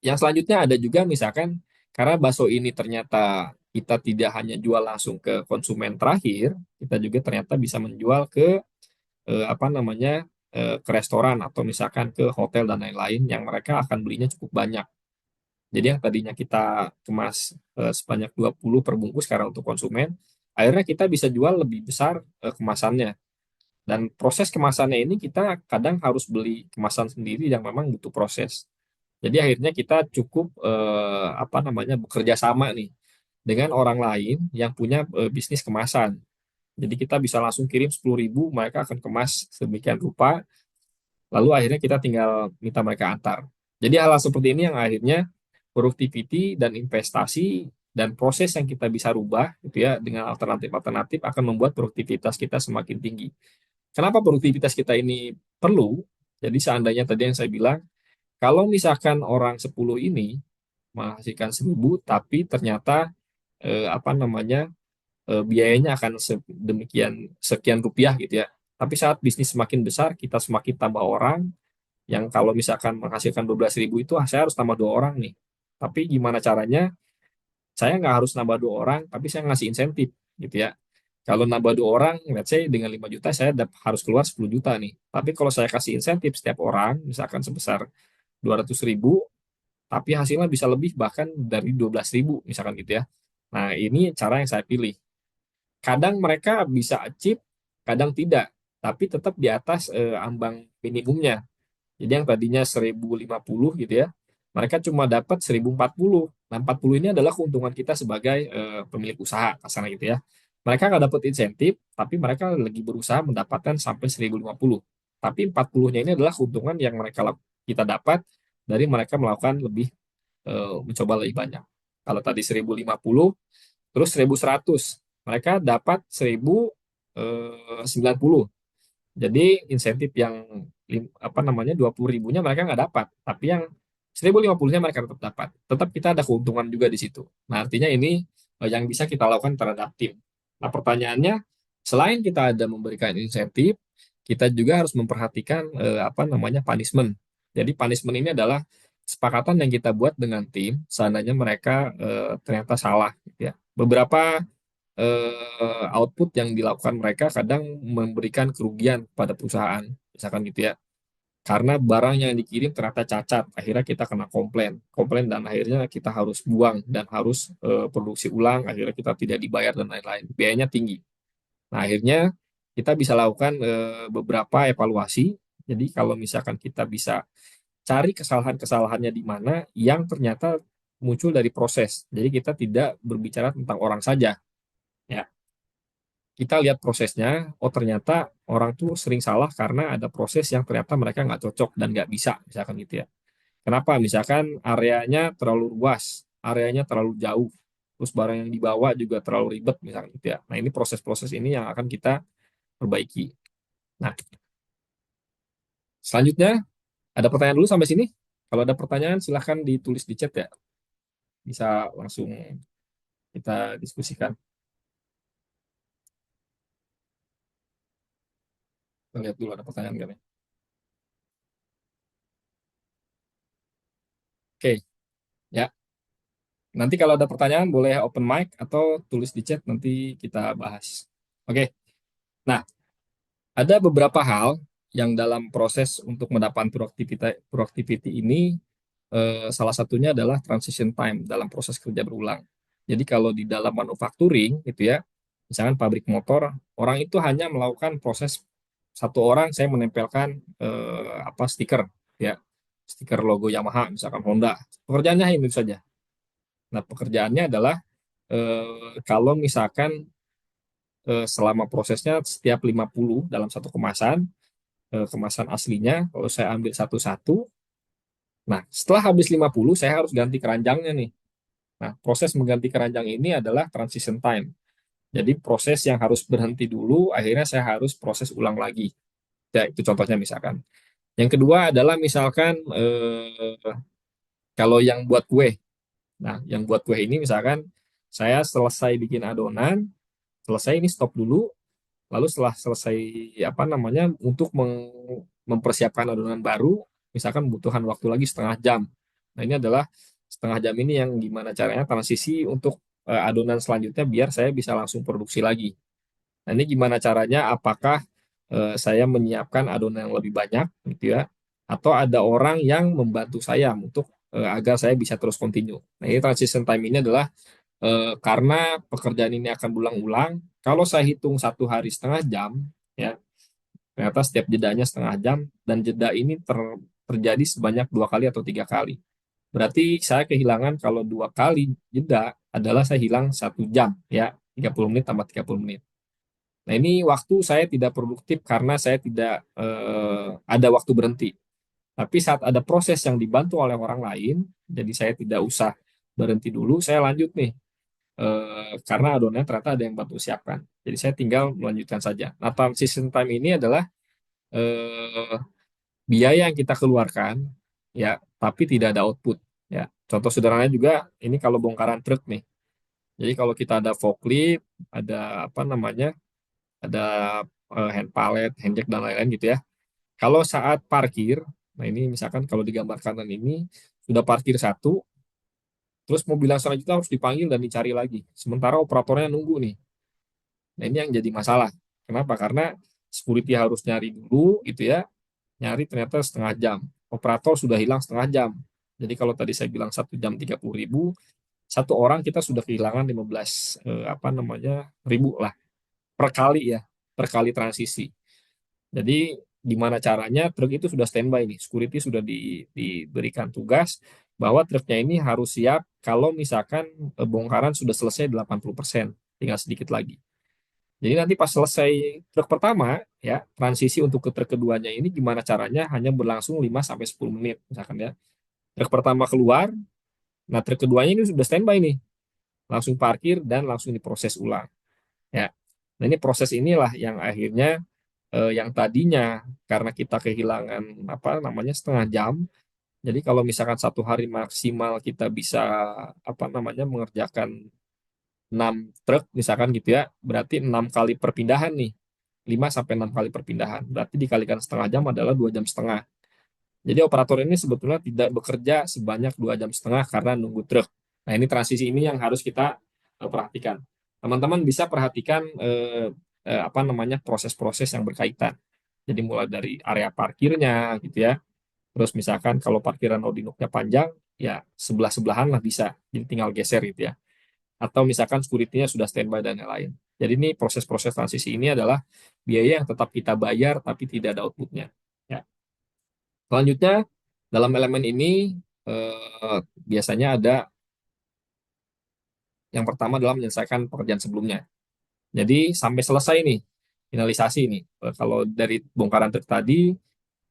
Speaker 1: Yang selanjutnya ada juga misalkan karena bakso ini ternyata kita tidak hanya jual langsung ke konsumen terakhir, kita juga ternyata bisa menjual ke apa namanya ke restoran atau misalkan ke hotel dan lain-lain yang mereka akan belinya cukup banyak. Jadi yang tadinya kita kemas sebanyak 20 per bungkus sekarang untuk konsumen, akhirnya kita bisa jual lebih besar kemasannya. Dan proses kemasannya ini kita kadang harus beli kemasan sendiri yang memang butuh proses. Jadi akhirnya kita cukup apa namanya bekerja sama nih dengan orang lain yang punya bisnis kemasan. Jadi kita bisa langsung kirim 10.000, mereka akan kemas sedemikian rupa, lalu akhirnya kita tinggal minta mereka antar. Jadi hal-hal seperti ini yang akhirnya productivity dan investasi dan proses yang kita bisa rubah gitu ya dengan alternatif-alternatif akan membuat produktivitas kita semakin tinggi. Kenapa produktivitas kita ini perlu? Jadi seandainya tadi yang saya bilang, kalau misalkan orang 10 ini menghasilkan 1.000, tapi ternyata apa namanya biayanya akan sedemikian sekian rupiah gitu ya. Tapi saat bisnis semakin besar, kita semakin tambah orang, yang kalau misalkan menghasilkan 12.000 itu saya harus tambah 2 orang nih. Tapi gimana caranya? Saya nggak harus nambah 2 orang, tapi saya ngasih insentif gitu ya. Kalau nambah 2 orang, let's say dengan 5 juta saya harus keluar 10 juta nih. Tapi kalau saya kasih insentif setiap orang, misalkan sebesar 200.000, tapi hasilnya bisa lebih bahkan dari 12.000, misalkan gitu ya. Nah, ini cara yang saya pilih. Kadang mereka bisa achieve, kadang tidak, tapi tetap di atas ambang minimumnya. Jadi yang tadinya 1.050 gitu ya, mereka cuma dapat 1.040. Nah, 40 ini adalah keuntungan kita sebagai pemilik usaha, kasarnya gitu ya. Mereka nggak dapat insentif, tapi mereka lagi berusaha mendapatkan sampai 1.050. Tapi 40-nya ini adalah keuntungan yang kita dapat dari mereka melakukan lebih, mencoba lebih banyak. Kalau tadi 1.050, terus 1.100, mereka dapat 1.090. Jadi insentif yang apa namanya 20.000-nya mereka nggak dapat, tapi yang 1.050-nya mereka tetap dapat. Tetap kita ada keuntungan juga di situ. Nah artinya ini yang bisa kita lakukan terhadap tim. Nah pertanyaannya, selain kita ada memberikan insentif, kita juga harus memperhatikan apa namanya punishment. Jadi punishment ini adalah kesepakatan yang kita buat dengan tim, seandainya mereka ternyata salah, gitu ya. Beberapa output yang dilakukan mereka kadang memberikan kerugian pada perusahaan, misalkan gitu ya. Karena barang yang dikirim ternyata cacat, akhirnya kita kena komplain dan akhirnya kita harus buang dan harus produksi ulang, akhirnya kita tidak dibayar dan lain-lain. Biayanya tinggi. Nah, akhirnya kita bisa lakukan beberapa evaluasi. Jadi kalau misalkan kita bisa cari kesalahan-kesalahannya di mana yang ternyata muncul dari proses. Jadi kita tidak berbicara tentang orang saja. Ya, kita lihat prosesnya, oh ternyata orang tuh sering salah karena ada proses yang ternyata mereka nggak cocok dan nggak bisa, misalkan gitu ya. Kenapa? Misalkan areanya terlalu luas, areanya terlalu jauh, terus barang yang dibawa juga terlalu ribet, misalkan gitu ya. Nah ini proses-proses ini yang akan kita perbaiki. Nah, selanjutnya ada pertanyaan dulu sampai sini. Kalau ada pertanyaan silahkan ditulis di chat ya, bisa langsung kita diskusikan. Kita lihat dulu ada pertanyaan nggak nih. Oke, ya. Nanti kalau ada pertanyaan boleh open mic atau tulis di chat nanti kita bahas. Oke. Nah, ada beberapa hal yang dalam proses untuk mendapatkan productivity ini, salah satunya adalah transition time dalam proses kerja berulang. Jadi kalau di dalam manufacturing gitu ya, misalkan pabrik motor, orang itu hanya melakukan proses, satu orang saya menempelkan apa stiker ya, stiker logo Yamaha misalkan Honda. Pekerjaannya itu saja. Nah, pekerjaannya adalah kalau misalkan selama prosesnya setiap 50 dalam satu kemasan, kemasan aslinya kalau saya ambil satu-satu. Nah, setelah habis 50 saya harus ganti keranjangnya nih. Nah, proses mengganti keranjang ini adalah transition time. Jadi proses yang harus berhenti dulu, akhirnya saya harus proses ulang lagi. Ya, itu contohnya misalkan. Yang kedua adalah misalkan kalau yang buat kue. Nah, yang buat kue ini misalkan saya selesai bikin adonan, selesai ini stop dulu, lalu setelah selesai apa namanya untuk mempersiapkan adonan baru, misalkan membutuhkan waktu lagi setengah jam. Nah, ini adalah setengah jam ini yang gimana caranya transisi untuk adonan selanjutnya biar saya bisa langsung produksi lagi. Nah, ini gimana caranya? Apakah saya menyiapkan adonan yang lebih banyak gitu ya, atau ada orang yang membantu saya untuk agar saya bisa terus continue. Nah, ini transition time ini adalah karena pekerjaan ini akan berulang-ulang. Kalau saya hitung satu hari setengah jam, ya ternyata setiap jedanya setengah jam dan jeda ini terjadi sebanyak 2 kali atau 3 kali. Berarti saya kehilangan kalau 2 kali jeda adalah saya hilang 1 jam, ya 30 menit tambah 30 menit. Nah, ini waktu saya tidak produktif karena saya tidak ada waktu berhenti. Tapi saat ada proses yang dibantu oleh orang lain, jadi saya tidak usah berhenti dulu, saya lanjut nih. Karena adonannya ternyata ada yang bantu siapkan. Jadi saya tinggal melanjutkan saja. Nah, transition time ini adalah eh, biaya yang kita keluarkan, ya, tapi tidak ada output. Ya, contoh sederhananya juga ini kalau bongkaran truk nih. Jadi kalau kita ada forklift, ada apa namanya, ada hand pallet, hand jack dan lain-lain gitu ya. Kalau saat parkir, nah ini misalkan kalau digambar kanan ini sudah parkir satu, terus mobil yang selanjutnya harus dipanggil dan dicari lagi. Sementara operatornya nunggu nih. Nah, ini yang jadi masalah. Kenapa? Karena security harus nyari dulu gitu ya. Nyari ternyata setengah jam. Operator sudah hilang setengah jam. Jadi kalau tadi saya bilang 1 jam 30.000, satu orang kita sudah kehilangan 15 apa namanya ribu lah per kali ya, per kali transisi. Jadi gimana caranya truk itu sudah standby nih, security sudah diberikan tugas bahwa truknya ini harus siap kalau misalkan bongkaran sudah selesai 80%, tinggal sedikit lagi. Jadi nanti pas selesai truk pertama, ya, transisi untuk ke truk keduanya ini gimana caranya hanya berlangsung 5 sampai 10 menit misalkan ya. Truk pertama keluar, nah truk keduanya ini sudah standby nih, langsung parkir dan langsung diproses ulang, ya. Nah, ini proses inilah yang akhirnya yang tadinya karena kita kehilangan apa namanya setengah jam. Jadi kalau misalkan satu hari maksimal kita bisa apa namanya mengerjakan 6 truk misalkan gitu ya, berarti 6 kali perpindahan nih. 5 sampai 6 kali perpindahan. Berarti dikalikan setengah jam adalah 2 jam setengah. Jadi operator ini sebetulnya tidak bekerja sebanyak 2 jam setengah karena nunggu truk. Nah, ini transisi ini yang harus kita perhatikan. Teman-teman bisa perhatikan apa namanya proses-proses yang berkaitan. Jadi mulai dari area parkirnya gitu ya. Terus misalkan kalau parkiran Odinoknya panjang, ya sebelah-sebelahan lah bisa. Jadi tinggal geser gitu ya. Atau misalkan security-nya sudah standby dan lain-lain. Jadi ini proses-proses transisi ini adalah biaya yang tetap kita bayar tapi tidak ada outputnya. Ya. Selanjutnya, dalam elemen ini biasanya ada yang pertama adalah menyelesaikan pekerjaan sebelumnya. Jadi sampai selesai nih, finalisasi nih. Kalau dari bongkaran truk tadi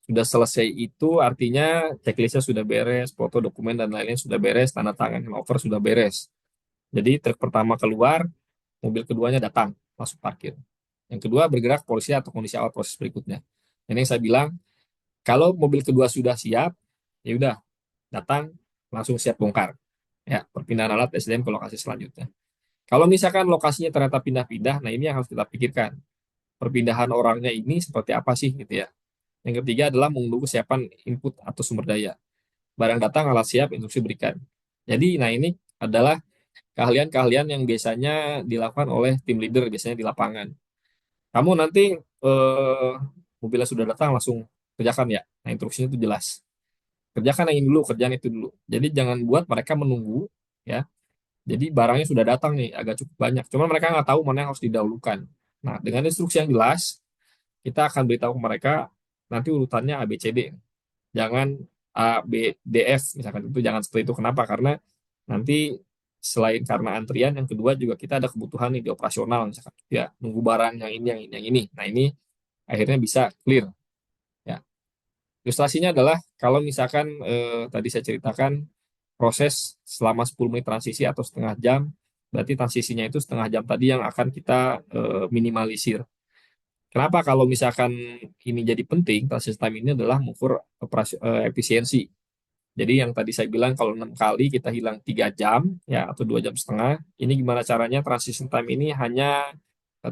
Speaker 1: sudah selesai itu artinya checklistnya sudah beres, foto dokumen dan lain-lain sudah beres, tanda tangan handover sudah beres. Jadi truk pertama keluar, mobil keduanya datang, masuk parkir. Yang kedua bergerak polisi atau kondisi awal proses berikutnya. Ini yang saya bilang, kalau mobil kedua sudah siap, ya udah datang langsung siap bongkar. Ya, perpindahan alat SDM ke lokasi selanjutnya. Kalau misalkan lokasinya ternyata pindah-pindah, nah ini yang harus kita pikirkan. Perpindahan orangnya ini seperti apa sih gitu ya. Yang ketiga adalah menunggu kesiapan input atau sumber daya. Barang datang, alat siap, instruksi berikan. Jadi, nah ini adalah keahlian-keahlian yang biasanya dilakukan oleh tim leader biasanya di lapangan. Kamu nanti mobilnya sudah datang langsung kerjakan ya. Nah, instruksinya itu jelas. Kerjakan yang ini dulu, kerjaan itu dulu. Jadi jangan buat mereka menunggu ya. Jadi barangnya sudah datang nih, agak cukup banyak. Cuma mereka nggak tahu mana yang harus didahulukan. Nah, dengan instruksi yang jelas, kita akan beritahu ke mereka nanti urutannya A, B, C, D. Jangan A, B, D, F, misalkan itu jangan seperti itu. Kenapa? Karena nanti selain karena antrian, yang kedua juga kita ada kebutuhan nih di operasional, misalkan ya nunggu barang yang ini, yang ini, yang ini. Nah, ini akhirnya bisa clear. Ya, ilustrasinya adalah kalau misalkan tadi saya ceritakan proses selama 10 menit transisi atau setengah jam, berarti transisinya itu setengah jam tadi yang akan kita minimalisir. Kenapa kalau misalkan ini jadi penting, transisi time ini adalah mengukur efisiensi. Jadi yang tadi saya bilang kalau 6 kali kita hilang 3 jam ya atau 2 jam setengah, ini gimana caranya transition time ini hanya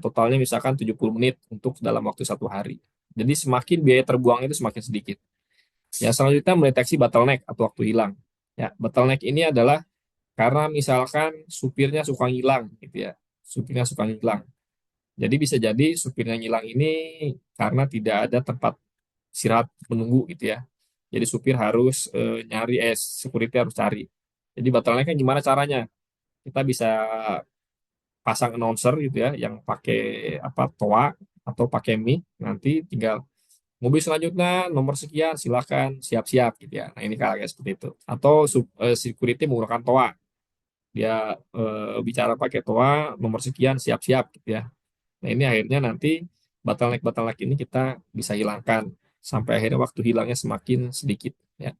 Speaker 1: totalnya misalkan 70 menit untuk dalam waktu 1 hari. Jadi semakin biaya terbuang itu semakin sedikit. Ya, selanjutnya mendeteksi bottleneck atau waktu hilang. Ya, bottleneck ini adalah karena misalkan supirnya suka ngilang gitu ya. Supirnya suka ngilang. Jadi bisa jadi supirnya ngilang ini karena tidak ada tempat istirahat menunggu gitu ya. Jadi supir harus nyari, security harus cari. Jadi bottleneck gimana caranya? Kita bisa pasang announcer gitu ya, yang pakai apa toa atau pakai mic. Nanti tinggal mobil selanjutnya nomor sekian silakan siap-siap gitu ya. Nah ini kayak seperti itu. Atau security menggunakan toa. Dia bicara pakai toa nomor sekian siap-siap gitu ya. Nah ini akhirnya nanti bottleneck-bottleneck ini kita bisa hilangkan sampai akhirnya waktu hilangnya semakin sedikit ya.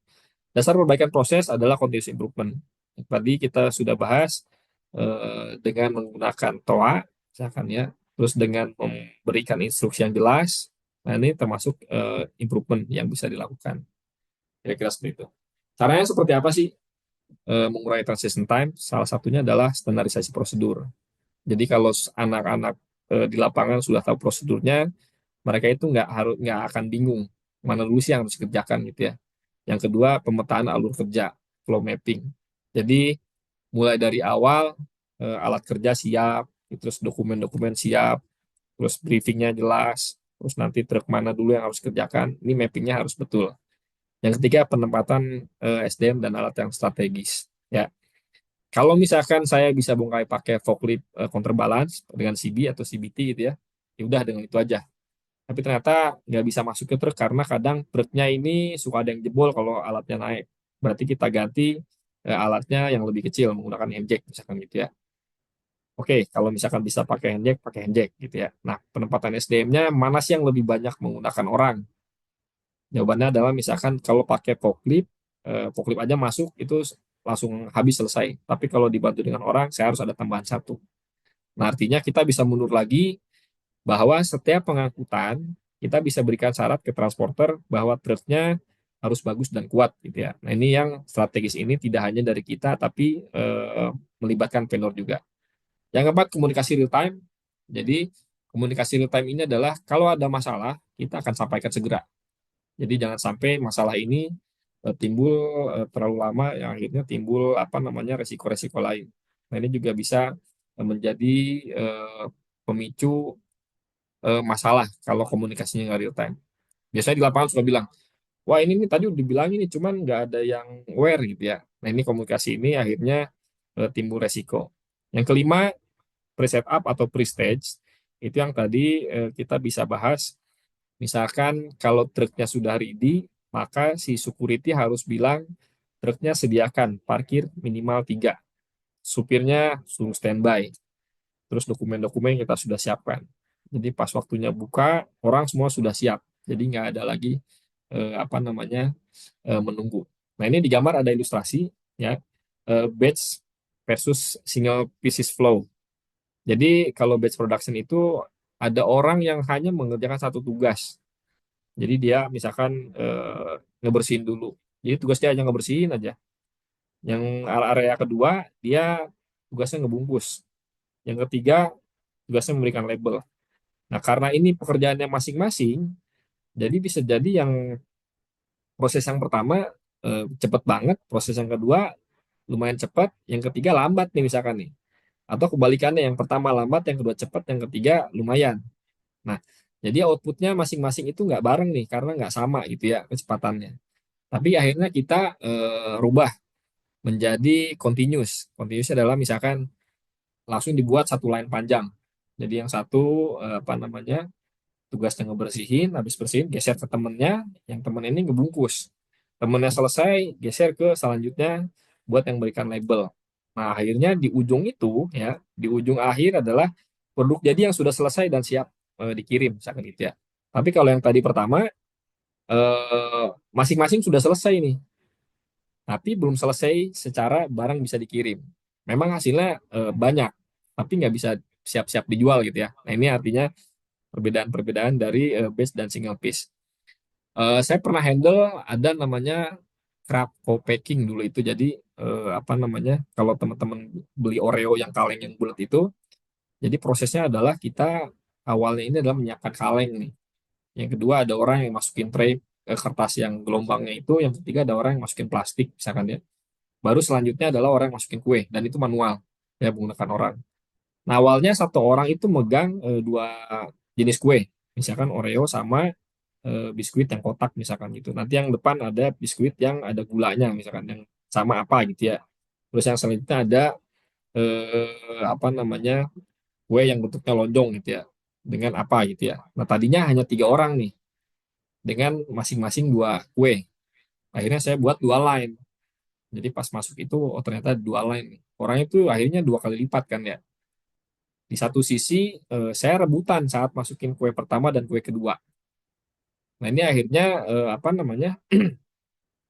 Speaker 1: Dasar perbaikan proses adalah continuous improvement. Tadi kita sudah bahas dengan menggunakan TOA, misalkan ya, terus dengan memberikan instruksi yang jelas. Nah ini termasuk improvement yang bisa dilakukan. Kira-kira seperti itu. Caranya seperti apa sih mengurangi transition time? Salah satunya adalah standarisasi prosedur. Jadi kalau anak-anak di lapangan sudah tahu prosedurnya, mereka itu nggak akan bingung mana dulu sih yang harus dikerjakan gitu ya. Yang kedua, pemetaan alur kerja, flow mapping. Jadi mulai dari awal alat kerja siap, terus dokumen-dokumen siap, terus briefingnya jelas, terus nanti truk mana dulu yang harus dikerjakan, ini mappingnya harus betul. Yang ketiga, penempatan SDM dan alat yang strategis. Ya, kalau misalkan saya bisa bongkai pakai forklift counterbalance dengan CB atau CBT gitu ya udah dengan itu aja. Tapi ternyata nggak bisa masuk ke truk karena kadang truknya ini suka ada yang jebol kalau alatnya naik. Berarti kita ganti alatnya yang lebih kecil menggunakan handjack misalkan gitu ya. Oke, kalau misalkan bisa pakai handjack gitu ya. Nah, penempatan SDM-nya mana sih yang lebih banyak menggunakan orang? Jawabannya adalah misalkan kalau pakai forklift, forklift aja masuk itu langsung habis selesai. Tapi kalau dibantu dengan orang, saya harus ada tambahan satu. Nah, artinya kita bisa mundur lagi bahwa setiap pengangkutan kita bisa berikan syarat ke transporter bahwa truknya harus bagus dan kuat gitu ya. Nah, ini yang strategis ini tidak hanya dari kita tapi melibatkan vendor juga. Yang keempat, komunikasi real time. Jadi, komunikasi real time ini adalah kalau ada masalah, kita akan sampaikan segera. Jadi jangan sampai masalah ini timbul terlalu lama yang akhirnya timbul apa namanya resiko-resiko lain. Nah, ini juga bisa menjadi pemicu masalah kalau komunikasinya nggak real time. Biasanya di lapangan suka bilang, wah ini nih tadi udah dibilang ini, cuman nggak ada yang aware gitu ya. Nah ini komunikasi ini akhirnya timbul resiko. Yang kelima, pre-setup atau pre-stage, itu yang tadi kita bisa bahas. Misalkan kalau truknya sudah ready, maka si security harus bilang, truknya sediakan parkir minimal 3. Supirnya suruh standby. Terus dokumen-dokumen kita sudah siapkan. Jadi pas waktunya buka, orang semua sudah siap. Jadi nggak ada lagi apa namanya menunggu. Nah ini di gambar ada ilustrasi ya batch versus single pieces flow. Jadi kalau batch production itu ada orang yang hanya mengerjakan satu tugas. Jadi dia misalkan ngebersihin dulu. Jadi tugas dia hanya ngebersihin aja. Yang area kedua dia tugasnya ngebungkus. yang ketiga tugasnya memberikan label. Nah, karena ini pekerjaannya masing-masing, jadi bisa jadi yang proses yang pertama cepat banget, proses yang kedua lumayan cepat, yang ketiga lambat nih misalkan nih. Atau kebalikannya, yang pertama lambat, yang kedua cepat, yang ketiga lumayan. Nah, jadi outputnya masing-masing itu nggak bareng nih, karena nggak sama gitu ya kecepatannya. Tapi akhirnya kita rubah menjadi continuous. Continuous adalah misalkan langsung dibuat satu line panjang. Jadi yang satu apa namanya, tugasnya ngebersihin, habis bersihin geser ke temennya, yang temen ini ngebungkus. Temennya selesai, geser ke selanjutnya buat yang berikan label. Nah, akhirnya di ujung itu ya, di ujung akhir adalah produk jadi yang sudah selesai dan siap dikirim, misalkan gitu ya. Tapi kalau yang tadi pertama, masing-masing sudah selesai nih, tapi belum selesai secara barang bisa dikirim. Memang hasilnya banyak, tapi nggak bisa siap-siap dijual gitu ya. Nah, ini artinya perbedaan-perbedaan dari base dan single piece. Saya pernah handle ada namanya crab co-packing dulu itu. Jadi apa namanya? Kalau teman-teman beli Oreo yang kaleng yang bulat itu, jadi prosesnya adalah kita awalnya ini adalah menyiapkan kaleng nih. Yang kedua ada orang yang masukin tray kertas yang gelombangnya itu. Yang ketiga ada orang yang masukin plastik misalkan ya. Baru selanjutnya adalah orang yang masukin kue dan itu manual ya menggunakan orang. Nah, awalnya satu orang itu megang dua jenis kue, misalkan Oreo sama biskuit yang kotak misalkan gitu. Nanti yang depan ada biskuit yang ada gulanya misalkan yang sama apa gitu ya. Terus yang selanjutnya ada apa namanya, kue yang bentuknya lonjong gitu ya. Dengan apa gitu ya. Nah, tadinya hanya tiga orang nih dengan masing-masing dua kue. Akhirnya saya buat dua line. Jadi pas masuk itu oh ternyata dua line nih. Orang itu akhirnya dua kali lipat kan ya. Di satu sisi saya rebutan saat masukin kue pertama dan kue kedua. Nah, ini akhirnya apa namanya,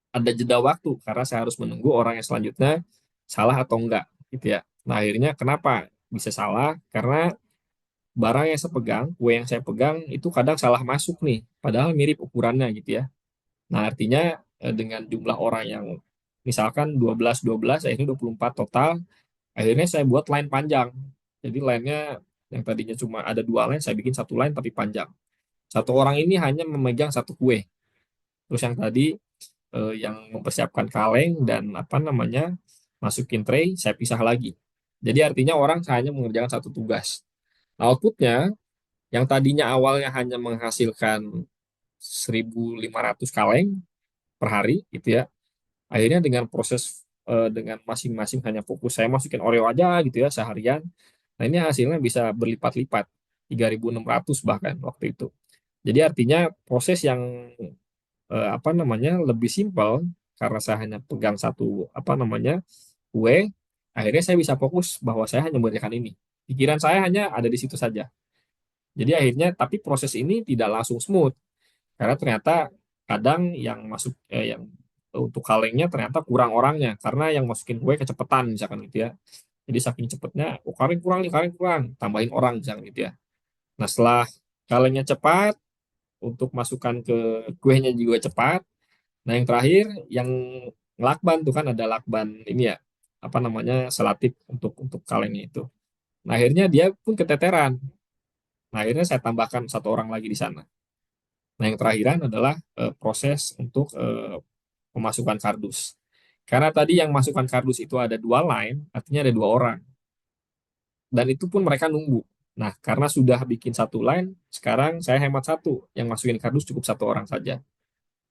Speaker 1: ada jeda waktu karena saya harus menunggu orang yang selanjutnya salah atau enggak gitu ya. Nah, akhirnya kenapa bisa salah? Karena barang yang saya pegang, kue yang saya pegang itu kadang salah masuk nih, padahal mirip ukurannya gitu ya. Nah, artinya dengan jumlah orang yang misalkan 12 akhirnya 24 total, akhirnya saya buat line panjang. Jadi line-nya yang tadinya cuma ada dua line, saya bikin satu line tapi panjang. Satu orang ini hanya memegang satu kue. Terus yang tadi yang mempersiapkan kaleng dan apa namanya masukin tray saya pisah lagi. Jadi artinya orang hanya mengerjakan satu tugas. Nah, outputnya yang tadinya awalnya hanya menghasilkan 1.500 kaleng per hari gitu ya. Akhirnya dengan proses dengan masing-masing hanya fokus saya masukin Oreo aja gitu ya seharian. Nah, ini hasilnya bisa berlipat-lipat 3.600 bahkan waktu itu. Jadi artinya proses yang apa namanya lebih simpel karena saya hanya pegang satu apa namanya kue, akhirnya saya bisa fokus bahwa saya hanya mengerjakan ini. Pikiran saya hanya ada di situ saja. Jadi akhirnya tapi proses ini tidak langsung smooth karena ternyata kadang yang masuk yang untuk kalengnya ternyata kurang orangnya karena yang masukin kue kecepatan misalkan gitu ya. Jadi saking cepatnya, oh kaleng kurang nih, kaleng kurang, tambahin orang misalkan gitu ya. Nah, setelah kalengnya cepat, untuk masukkan ke kuenya juga cepat. Nah, yang terakhir yang lakban tuh kan ada lakban ini ya, apa namanya selatip untuk kalengnya itu. Nah, akhirnya dia pun keteteran. Nah, akhirnya saya tambahkan satu orang lagi di sana. Nah, yang terakhiran adalah proses untuk pemasukan kardus. Karena tadi yang masukkan kardus itu ada dua line, artinya ada dua orang. Dan itu pun mereka nunggu. Nah, karena sudah bikin satu line, sekarang saya hemat satu. Yang masukin kardus cukup satu orang saja.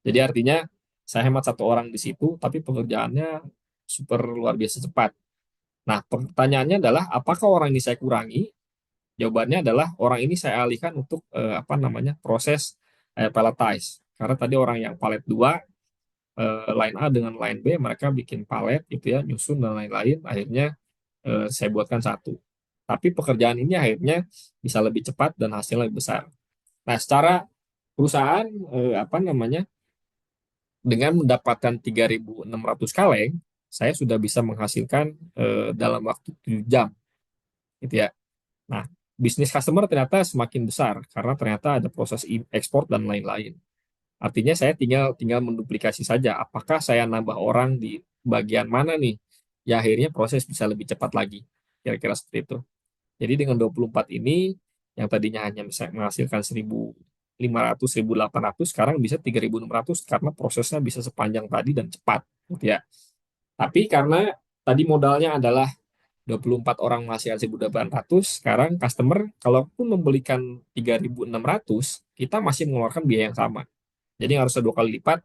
Speaker 1: Jadi artinya saya hemat satu orang di situ, tapi pengerjaannya super luar biasa cepat. Nah, pertanyaannya adalah apakah orang ini saya kurangi? Jawabannya adalah orang ini saya alihkan untuk apa namanya proses palletize. Karena tadi orang yang palet dua, line A dengan line B, mereka bikin palet gitu ya, nyusun dan lain-lain. Akhirnya saya buatkan satu. Tapi pekerjaan ini akhirnya bisa lebih cepat dan hasilnya lebih besar. Nah, secara perusahaan apa namanya dengan mendapatkan 3.600 kaleng, saya sudah bisa menghasilkan dalam waktu 7 jam, gitu ya. Nah, bisnis customer ternyata semakin besar karena ternyata ada proses ekspor dan lain-lain. Artinya saya tinggal tinggal menduplikasi saja. Apakah saya nambah orang di bagian mana nih? Ya akhirnya proses bisa lebih cepat lagi. Kira-kira seperti itu. Jadi dengan 24 ini yang tadinya hanya bisa menghasilkan 1.500, 1.800 sekarang bisa 3.600 karena prosesnya bisa sepanjang tadi dan cepat gitu ya. Tapi karena tadi modalnya adalah 24 orang menghasilkan 1.800, sekarang customer kalaupun membelikan 3.600, kita masih mengeluarkan biaya yang sama. Jadi harus 2 kali lipat,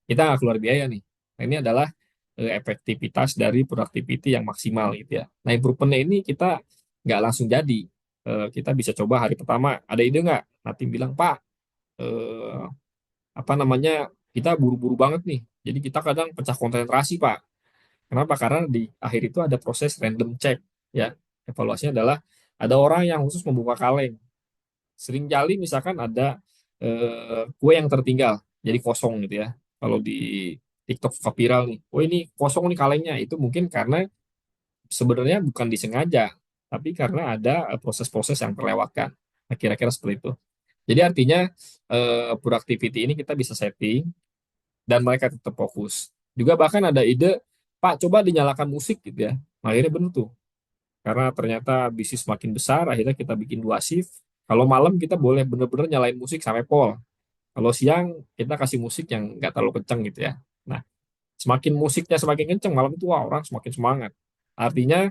Speaker 1: kita nggak keluar biaya nih. Nah, ini adalah efektivitas dari productivity yang maksimal gitu ya. Nah, improvementnya ini kita nggak langsung jadi. Kita bisa coba hari pertama, ada ide nggak? Nanti bilang, Pak, eh, apa namanya, kita buru-buru banget nih. Jadi kita kadang pecah konsentrasi, Pak. Kenapa? Karena di akhir itu ada proses random check ya. Evaluasinya adalah ada orang yang khusus membuka kaleng. Sering kali misalkan ada kue yang tertinggal, jadi kosong gitu ya. Kalau di TikTok suka viral nih, oh ini kosong nih kalengnya. Itu mungkin karena sebenarnya bukan disengaja, tapi karena ada proses-proses yang terlewatkan. Nah, kira-kira seperti itu. Jadi artinya productivity ini kita bisa setting dan mereka tetap fokus. Juga bahkan ada ide, Pak coba dinyalakan musik gitu ya. Nah, akhirnya bener tuh. Karena ternyata bisnis makin besar, akhirnya kita bikin 2 shift. Kalau malam kita boleh bener-bener nyalain musik sampai pol. Kalau siang kita kasih musik yang nggak terlalu kenceng gitu ya. Nah, semakin musiknya semakin kenceng, malam itu wah, orang semakin semangat. Artinya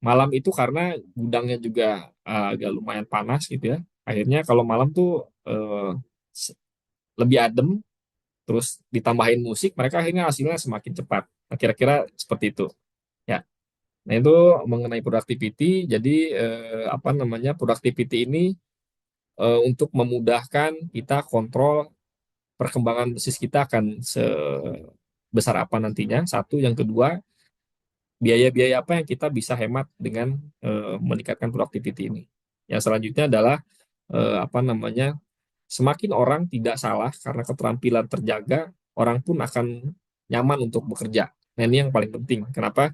Speaker 1: malam itu karena gudangnya juga agak lumayan panas gitu ya. Akhirnya kalau malam tuh s- lebih adem, terus ditambahin musik, mereka akhirnya hasilnya semakin cepat. Nah, kira-kira seperti itu. Ya. Nah, itu mengenai productivity. Jadi apa namanya? Productivity ini untuk memudahkan kita kontrol perkembangan bisnis kita akan sebesar apa nantinya. Satu, yang kedua, biaya-biaya apa yang kita bisa hemat dengan meningkatkan productivity ini. Yang selanjutnya adalah apa namanya? Semakin orang tidak salah karena keterampilan terjaga, orang pun akan nyaman untuk bekerja. Nah, ini yang paling penting. Kenapa?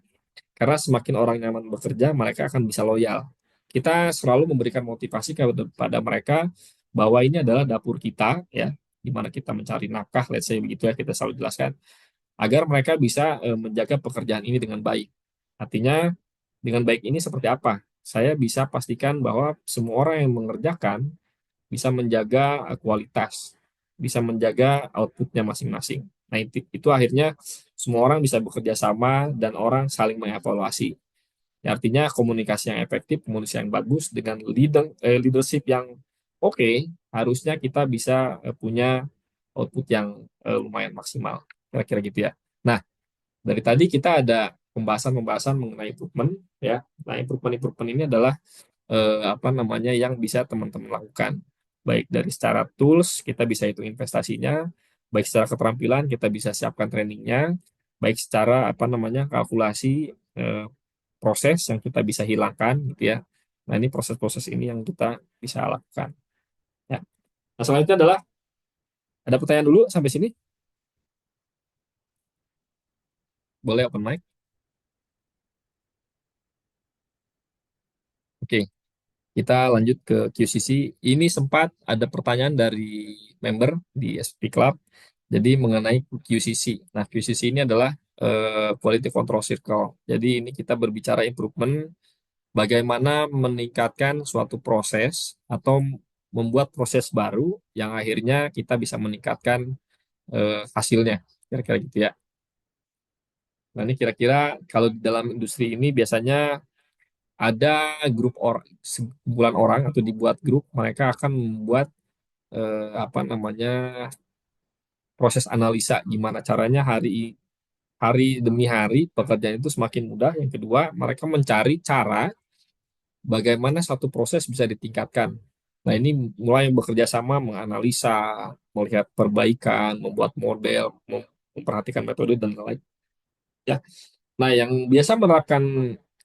Speaker 1: Karena semakin orang nyaman bekerja, mereka akan bisa loyal. Kita selalu memberikan motivasi kepada mereka bahwa ini adalah dapur kita, ya, di mana kita mencari nafkah, let's say begitu ya, kita selalu jelaskan, agar mereka bisa menjaga pekerjaan ini dengan baik. Artinya, dengan baik ini seperti apa? Saya bisa pastikan bahwa semua orang yang mengerjakan bisa menjaga kualitas, bisa menjaga outputnya masing-masing. Nah, itu akhirnya semua orang bisa bekerja sama dan orang saling mengevaluasi. Ya, artinya komunikasi yang efektif, komunikasi yang bagus dengan leadership yang oke, harusnya kita bisa punya output yang lumayan maksimal. Kira-kira gitu ya. Nah, dari tadi kita ada pembahasan-pembahasan mengenai improvement ya. Nah, improvement-improvement ini adalah apa namanya yang bisa teman-teman lakukan. Baik dari secara tools, kita bisa hitung investasinya, baik secara keterampilan, kita bisa siapkan trainingnya, baik secara apa namanya kalkulasi proses yang kita bisa hilangkan gitu ya. Nah, ini proses-proses ini yang kita bisa lakukan. Ya. Nah, selanjutnya adalah ada pertanyaan dulu sampai sini. Boleh open mic. Oke, kita lanjut ke QCC. Ini sempat ada pertanyaan dari member di SP Club. Jadi mengenai QCC. Nah, QCC ini adalah Quality Control Circle. Jadi ini kita berbicara improvement, bagaimana meningkatkan suatu proses atau membuat proses baru yang akhirnya kita bisa meningkatkan hasilnya. Kira-kira gitu ya. Nah, ini kira-kira kalau di dalam industri ini biasanya ada grup orang, sekumpulan orang atau dibuat grup, mereka akan membuat apa namanya proses analisa gimana caranya hari demi hari pekerjaan itu semakin mudah. Yang kedua, mereka mencari cara bagaimana satu proses bisa ditingkatkan. Nah, ini mulai bekerja sama menganalisa, melihat perbaikan, membuat model, memperhatikan metode dan lain-lain. Ya. Nah, yang biasa menerapkan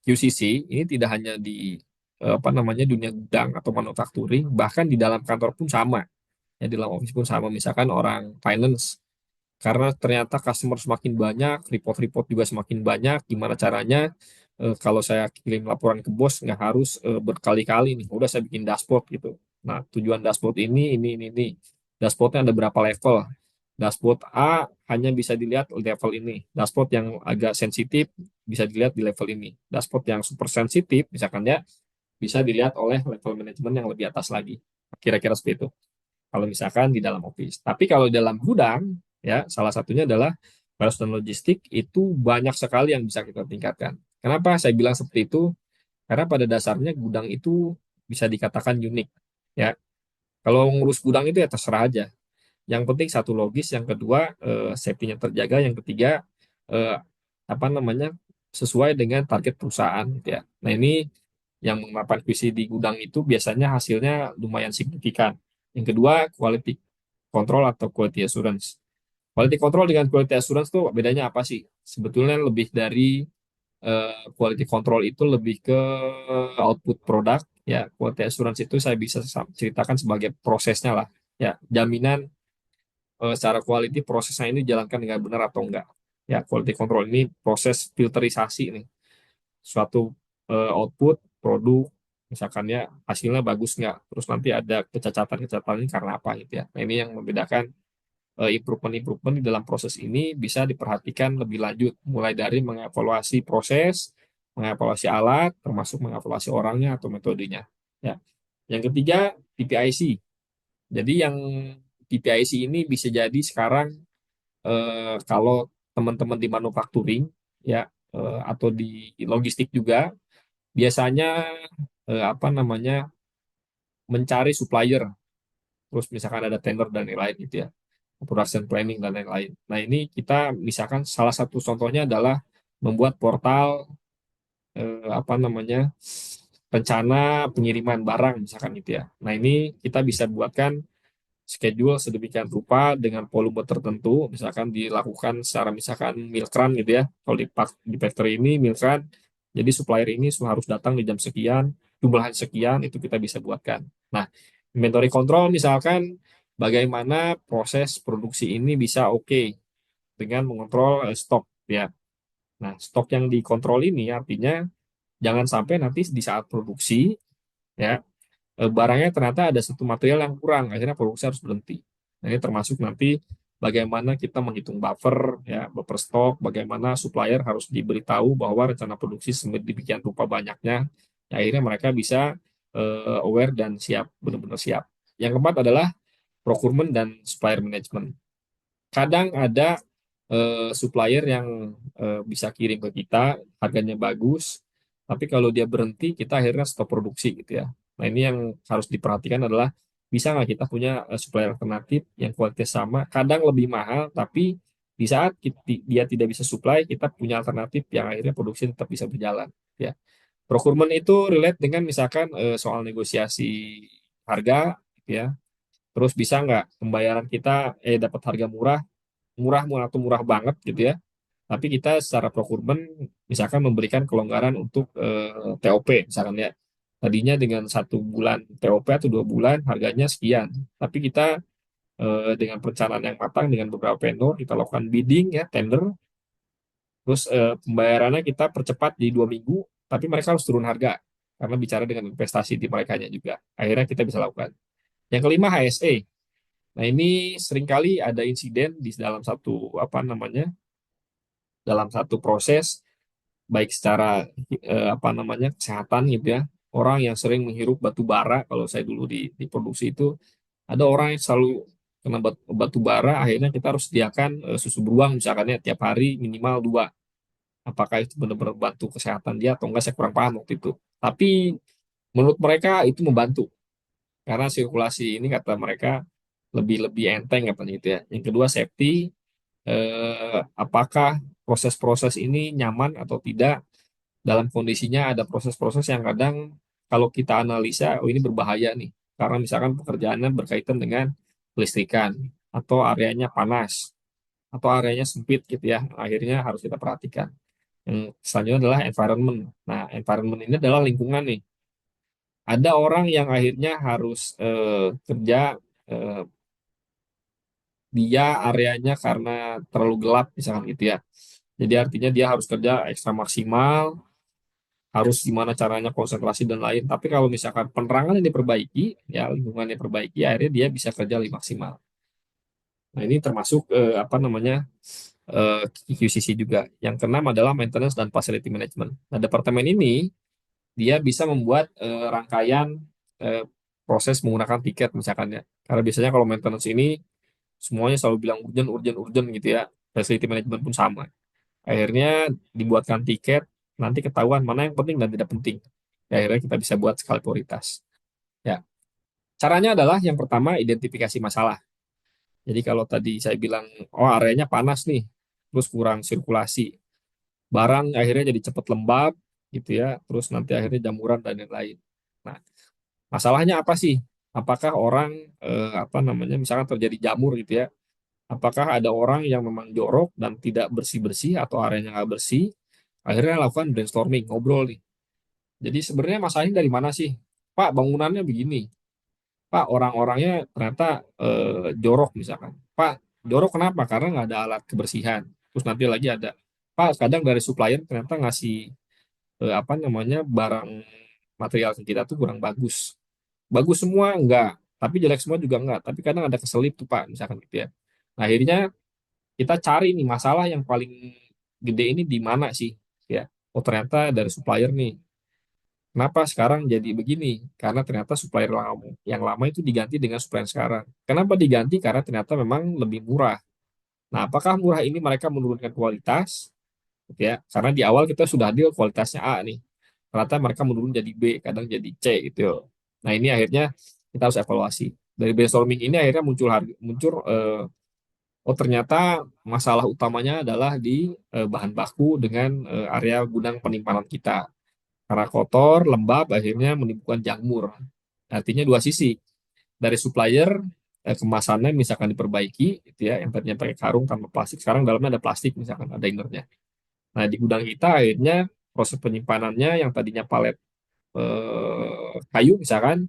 Speaker 1: QCC ini tidak hanya di apa namanya dunia gudang atau manufacturing, bahkan di dalam kantor pun sama. Ya, di dalam office pun sama. Misalkan orang finance, karena ternyata customer semakin banyak, report-report juga semakin banyak. Gimana caranya kalau saya kirim laporan ke bos nggak harus berkali-kali nih. Udah saya bikin dashboard gitu. Nah, tujuan dashboard ini. Dashboardnya ada berapa level? Dashboard A hanya bisa dilihat di level ini. Dashboard yang agak sensitif bisa dilihat di level ini. Dashboard yang super sensitif, misalkan ya, bisa dilihat oleh level manajemen yang lebih atas lagi. Kira-kira seperti itu. Kalau misalkan di dalam office. Tapi kalau di dalam gudang, ya salah satunya adalah warehouse dan logistik itu banyak sekali yang bisa kita tingkatkan. Kenapa saya bilang seperti itu? Karena pada dasarnya gudang itu bisa dikatakan unik. Ya, kalau ngurus gudang itu ya terserah aja. Yang penting satu logis, yang kedua safety-nya terjaga, yang ketiga eh, apa namanya sesuai dengan target perusahaan gitu ya. Nah ini yang mengapa visi di gudang itu biasanya hasilnya lumayan signifikan. Yang kedua quality control atau quality assurance. Quality control dengan quality assurance tuh bedanya apa sih? Sebetulnya lebih dari quality control itu lebih ke output produk ya. Quality assurance itu saya bisa ceritakan sebagai prosesnya lah. Ya, jaminan secara quality prosesnya ini dijalankan dengan benar atau enggak. Ya, quality control ini proses filterisasi nih. Suatu output produk misalkan ya hasilnya bagus nggak, terus nanti ada kecacatan-kecacatan ini karena apa gitu ya. Nah, ini yang membedakan improvement-improvement di dalam proses ini bisa diperhatikan lebih lanjut, mulai dari mengevaluasi proses, mengevaluasi alat, termasuk mengevaluasi orangnya atau metodenya. Ya. Yang ketiga, PPIC. Jadi yang PPIC ini bisa jadi sekarang kalau teman-teman di manufacturing ya atau di logistik juga biasanya apa namanya mencari supplier, terus misalkan ada tender dan lain-lain gitu ya, production planning dan lain-lain. Nah ini kita misalkan salah satu contohnya adalah membuat portal apa namanya rencana pengiriman barang misalkan gitu ya. Nah ini kita bisa buatkan schedule sedemikian rupa dengan volume tertentu, misalkan dilakukan secara misalkan milkran gitu ya. Kalau di factory ini milkran, jadi supplier ini harus datang di jam sekian, jumlah sekian itu kita bisa buatkan. Nah, inventory control misalkan bagaimana proses produksi ini bisa oke dengan mengontrol stok ya. Nah, stok yang dikontrol ini artinya jangan sampai nanti di saat produksi ya barangnya ternyata ada satu material yang kurang, akhirnya produksi harus berhenti. Nah, ini termasuk nanti bagaimana kita menghitung buffer, ya, buffer stok, bagaimana supplier harus diberitahu bahwa rencana produksi sedemikian rupa banyaknya, ya, akhirnya mereka bisa aware dan siap, benar-benar siap. Yang keempat adalah procurement dan supplier management. Kadang ada supplier yang bisa kirim ke kita, harganya bagus, tapi kalau dia berhenti, kita akhirnya stop produksi gitu ya. Nah ini yang harus diperhatikan adalah bisa nggak kita punya supplier alternatif yang kualitas sama, kadang lebih mahal, tapi di saat dia tidak bisa supply, kita punya alternatif yang akhirnya produksi tetap bisa berjalan. Ya, procurement itu relate dengan misalkan soal negosiasi harga, gitu ya. Terus bisa nggak pembayaran kita dapat harga murah, murah murah atau murah banget gitu ya. Tapi kita secara procurement misalkan memberikan kelonggaran untuk TOP misalkan ya. Tadinya dengan 1 bulan TOP atau 2 bulan harganya sekian. Tapi kita dengan perencanaan yang matang dengan beberapa vendor kita lakukan bidding ya tender. Terus pembayarannya kita percepat di 2 minggu. Tapi mereka harus turun harga karena bicara dengan investasi di mereka juga. Akhirnya kita bisa lakukan. Yang kelima HSE. Nah ini seringkali ada insiden di dalam satu apa namanya dalam satu proses baik secara apa namanya kesehatan gitu ya, orang yang sering menghirup batu bara kalau saya dulu di produksi itu ada orang yang selalu kena batu bara akhirnya kita harus sediakan susu beruang misalkan ya tiap hari minimal 2. Apakah itu benar-benar bantu kesehatan dia atau enggak saya kurang paham waktu itu, tapi menurut mereka itu membantu karena sirkulasi ini kata mereka lebih lebih enteng katanya itu ya. Yang kedua safety, apakah proses-proses ini nyaman atau tidak. Dalam kondisinya ada proses-proses yang kadang kalau kita analisa, oh ini berbahaya nih. Karena misalkan pekerjaannya berkaitan dengan listrikan, atau areanya panas, atau areanya sempit gitu ya. Akhirnya harus kita perhatikan. Yang selanjutnya adalah environment. Nah, environment ini adalah lingkungan nih. Ada orang yang akhirnya harus kerja eh, dia areanya karena terlalu gelap misalkan gitu ya. Jadi artinya dia harus kerja ekstra maksimal, harus gimana caranya konsentrasi dan lain. Tapi kalau misalkan penerangan yang diperbaiki, ya lingkungannya diperbaiki, akhirnya dia bisa kerja lebih maksimal. Nah ini termasuk apa namanya QCC juga. Yang keenam adalah maintenance dan facility management. Nah departemen ini dia bisa membuat rangkaian eh, proses menggunakan tiket misalkan ya. Karena biasanya kalau maintenance ini semuanya selalu bilang urgent, urgent, urgent gitu ya. Facility management pun sama. Akhirnya dibuatkan tiket, nanti ketahuan mana yang penting dan tidak penting. Ya, akhirnya kita bisa buat skala prioritas. Ya, caranya adalah yang pertama identifikasi masalah. Jadi kalau tadi saya bilang, oh areanya panas nih, terus kurang sirkulasi, barang akhirnya jadi cepat lembab gitu ya, terus nanti akhirnya jamuran dan lain-lain. Nah, masalahnya apa sih? Apakah orang apa namanya misalkan terjadi jamur gitu ya? Apakah ada orang yang memang jorok dan tidak bersih-bersih atau areanya nggak bersih? Akhirnya lakukan brainstorming, ngobrol nih. Jadi sebenarnya masalahnya dari mana sih? Pak, bangunannya begini. Pak, orang-orangnya ternyata jorok misalkan. Pak, jorok kenapa? Karena nggak ada alat kebersihan. Terus nanti lagi ada, Pak, kadang dari supplier ternyata ngasih apa namanya barang material ke kita tuh kurang bagus. Bagus semua enggak, tapi jelek semua juga enggak. Tapi kadang ada keselip tuh Pak, misalkan gitu ya. Nah, akhirnya kita cari nih masalah yang paling gede ini di mana sih? Ya, oh ternyata dari supplier nih. Kenapa sekarang jadi begini? Karena ternyata supplier yang lama itu diganti dengan supplier sekarang. Kenapa diganti? Karena ternyata memang lebih murah. Nah, apakah murah ini mereka menurunkan kualitas? Gitu ya, karena di awal kita sudah deal kualitasnya A nih. Ternyata mereka menurun jadi B, kadang jadi C gitu. Nah, ini akhirnya kita harus evaluasi. Dari brainstorming ini akhirnya muncul muncul oh ternyata masalah utamanya adalah di bahan baku dengan area gudang penyimpanan kita. Karena kotor, lembab, akhirnya menimbulkan jamur. Artinya dua sisi. Dari supplier, kemasannya misalkan diperbaiki, gitu ya, yang tadinya pakai karung tanpa plastik, sekarang dalamnya ada plastik, misalkan ada innernya. Nah, di gudang kita akhirnya proses penyimpanannya yang tadinya palet kayu, misalkan,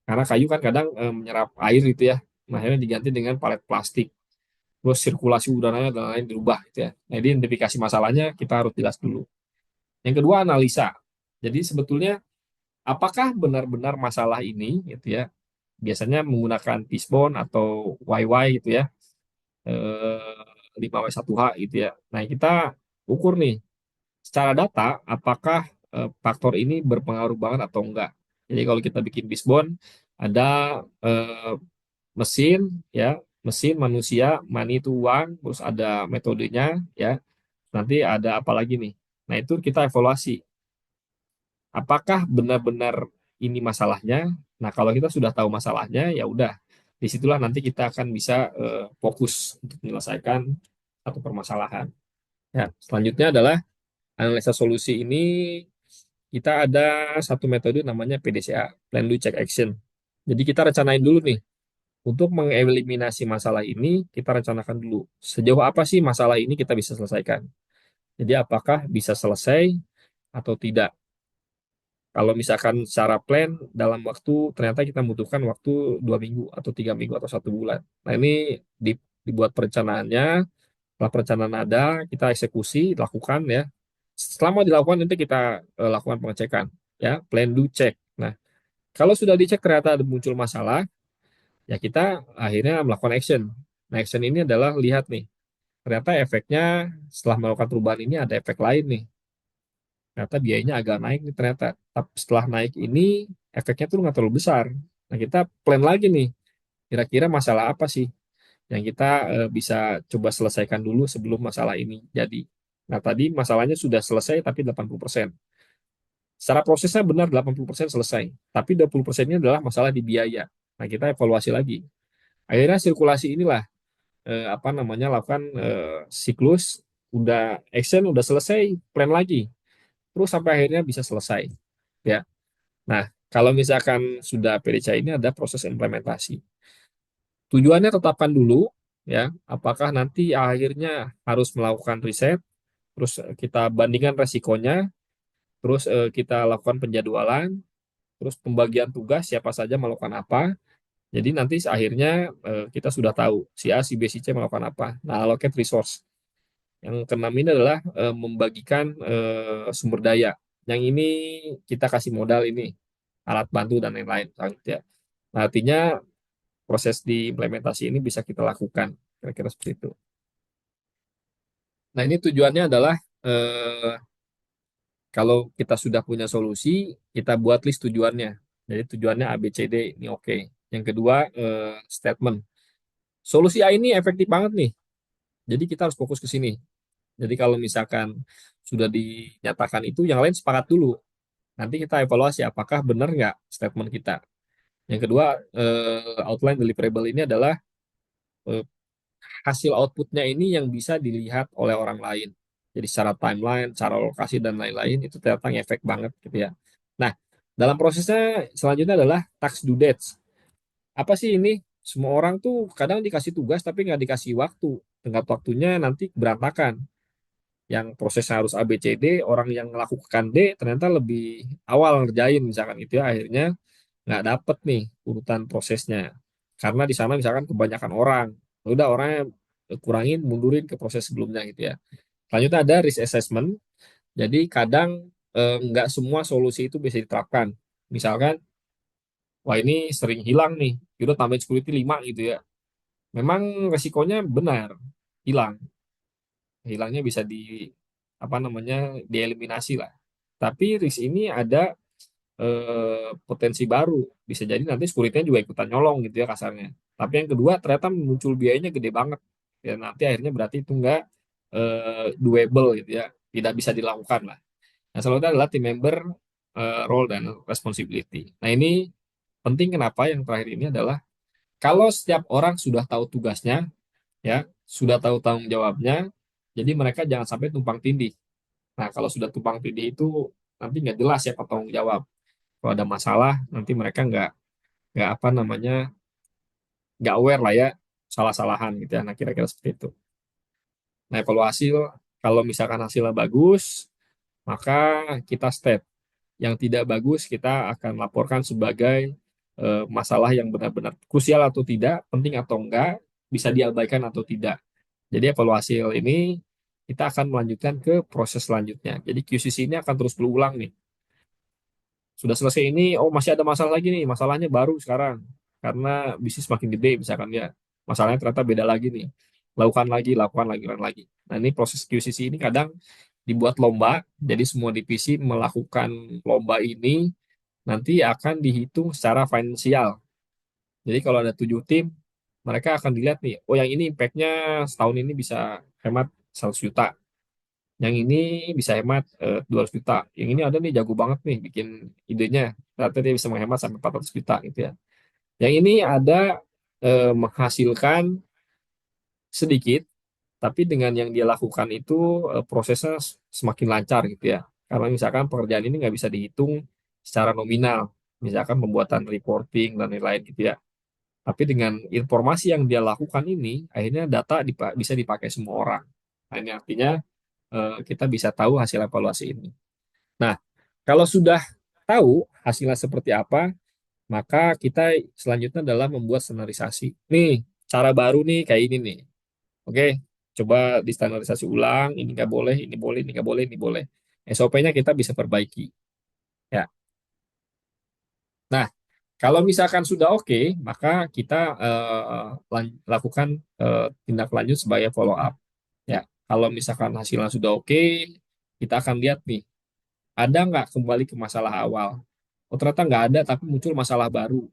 Speaker 1: karena kayu kan kadang menyerap air gitu ya, nah, akhirnya diganti dengan palet plastik. Terus sirkulasi udaranya dan lain dirubah gitu ya. Nah, identifikasi masalahnya kita harus jelas dulu. Yang kedua, analisa. Jadi sebetulnya apakah benar-benar masalah ini gitu ya, biasanya menggunakan fishbone atau YY gitu ya, 5W1H gitu ya. Nah, kita ukur nih secara data apakah faktor ini berpengaruh banget atau enggak. Jadi kalau kita bikin fishbone ada eh, mesin ya, mesin manusia, money itu uang, terus ada metodenya ya. Nanti ada apa lagi nih? Nah, itu kita evaluasi. Apakah benar-benar ini masalahnya? Nah, kalau kita sudah tahu masalahnya, ya udah, disitulah nanti kita akan bisa fokus untuk menyelesaikan satu permasalahan. Ya, selanjutnya adalah analisa solusi ini kita ada satu metode namanya PDCA, Plan Do Check Action. Jadi kita rencanain dulu nih, untuk mengeliminasi masalah ini, kita rencanakan dulu sejauh apa sih masalah ini kita bisa selesaikan. Jadi apakah bisa selesai atau tidak. Kalau misalkan secara plan dalam waktu ternyata kita membutuhkan waktu 2 minggu atau 3 minggu atau 1 bulan. Nah ini dibuat perencanaannya, setelah perencanaan ada, kita eksekusi, lakukan ya. Selama dilakukan nanti kita lakukan pengecekan ya, plan do check. Nah kalau sudah dicek ternyata ada muncul masalah, ya kita akhirnya melakukan action. Nah action ini adalah lihat nih, ternyata efeknya setelah melakukan perubahan ini ada efek lain nih. Ternyata biayanya agak naik nih ternyata. Tapi setelah naik ini efeknya tuh nggak terlalu besar. Nah kita plan lagi nih, kira-kira masalah apa sih yang kita bisa coba selesaikan dulu sebelum masalah ini jadi. Nah tadi masalahnya sudah selesai tapi 80%. Secara prosesnya benar 80% selesai, tapi 20%-nya adalah masalah di biaya. Nah kita evaluasi lagi. Akhirnya sirkulasi inilah apa namanya lakukan siklus, udah action, udah selesai, plan lagi. Terus sampai akhirnya bisa selesai. Ya. Nah, kalau misalkan sudah PDCA ini ada proses implementasi. Tujuannya tetapkan dulu ya, apakah nanti akhirnya harus melakukan riset, terus kita bandingkan resikonya, terus kita lakukan penjadwalan, terus pembagian tugas siapa saja melakukan apa. Jadi nanti akhirnya kita sudah tahu si A, si B, si C melakukan apa. Nah, allocate resource. Yang keenam ini adalah membagikan sumber daya. Yang ini kita kasih modal ini, alat bantu dan lain-lain. Ya. Nah, artinya proses di implementasi ini bisa kita lakukan. Kira-kira seperti itu. Nah, ini tujuannya adalah eh, Kalau kita sudah punya solusi, kita buat list tujuannya. Jadi tujuannya A, B, C, D, ini oke. Yang kedua, statement. Solusi A ini efektif banget nih. Jadi kita harus fokus ke sini. Jadi kalau misalkan sudah dinyatakan itu, yang lain sepakat dulu. Nanti kita evaluasi apakah benar nggak statement kita. Yang kedua, outline deliverable ini adalah eh, hasil outputnya ini yang bisa dilihat oleh orang lain. Jadi secara timeline, secara lokasi dan lain-lain itu ternyata ngefek banget gitu ya. Nah, dalam prosesnya selanjutnya adalah task due dates. Apa sih ini? Semua orang tuh kadang dikasih tugas tapi nggak dikasih waktu. Tenggat waktunya nanti berantakan. Yang prosesnya harus A, B, C, D, orang yang melakukan D ternyata lebih awal ngerjain misalkan itu ya. Akhirnya nggak dapet nih urutan prosesnya. Karena di sana misalkan kebanyakan orang. Ya udah orangnya kurangin, mundurin ke proses sebelumnya gitu ya. Selanjutnya ada risk assessment. Jadi kadang nggak semua solusi itu bisa diterapkan. Misalkan, wah ini sering hilang nih, kita tambahin security 5 gitu ya. Memang resikonya benar, hilang. Hilangnya bisa apa namanya, dieliminasi lah. Tapi risk ini ada potensi baru. Bisa jadi nanti security-nya juga ikutan nyolong gitu ya kasarnya. Tapi yang kedua ternyata muncul biayanya gede banget. Ya nanti akhirnya berarti itu nggak doable gitu ya. Tidak bisa dilakukan lah. Nah, selanjutnya adalah team member role dan responsibility. Nah, ini penting kenapa yang terakhir ini adalah kalau setiap orang sudah tahu tugasnya, ya, sudah tahu tanggung jawabnya, jadi mereka jangan sampai tumpang tindih. Nah, kalau sudah tumpang tindih itu nanti nggak jelas siapa tanggung jawab. Kalau ada masalah, nanti mereka nggak apa namanya, nggak aware lah ya, salah-salahan gitu ya. Nah, kira-kira seperti itu. Nah, evaluasi kalau misalkan hasilnya bagus, maka kita step. Yang tidak bagus kita akan laporkan sebagai masalah yang benar-benar krusial atau tidak, penting atau enggak, bisa diabaikan atau tidak. Jadi evaluasi ini kita akan melanjutkan ke proses selanjutnya. Jadi QCC ini akan terus berulang nih. Sudah selesai ini, oh masih ada masalah lagi nih, masalahnya baru sekarang. Karena bisnis makin gede misalkan ya, masalahnya ternyata beda lagi nih. Lakukan lagi, lakukan lagi. Nah ini proses QCC ini kadang dibuat lomba, jadi semua divisi melakukan lomba ini nanti akan dihitung secara finansial. Jadi kalau ada 7 tim, mereka akan dilihat nih, oh yang ini impact-nya setahun ini bisa hemat 100 juta. Yang ini bisa hemat 200 juta. Yang ini ada nih jago banget nih bikin idenya. Ternyata dia bisa menghemat sampai 400 juta gitu ya. Yang ini ada menghasilkan sedikit, tapi dengan yang dia lakukan itu prosesnya semakin lancar gitu ya. Karena misalkan pekerjaan ini nggak bisa dihitung secara nominal, misalkan pembuatan reporting dan lain-lain gitu ya. Tapi dengan informasi yang dia lakukan ini, akhirnya data bisa dipakai semua orang. Nah, ini artinya kita bisa tahu hasil evaluasi ini. Nah, kalau sudah tahu hasilnya seperti apa, maka kita selanjutnya adalah membuat standarisasi. Nih, cara baru nih kayak ini nih. Oke, coba distandarisasi ulang, ini nggak boleh, ini boleh, ini nggak boleh, ini boleh. SOP-nya kita bisa perbaiki. Ya. Nah, kalau misalkan sudah oke, maka kita lakukan tindak lanjut sebagai follow up. Ya, kalau misalkan hasilnya sudah oke, kita akan lihat nih, ada nggak kembali ke masalah awal. Oh, ternyata nggak ada, tapi muncul masalah baru.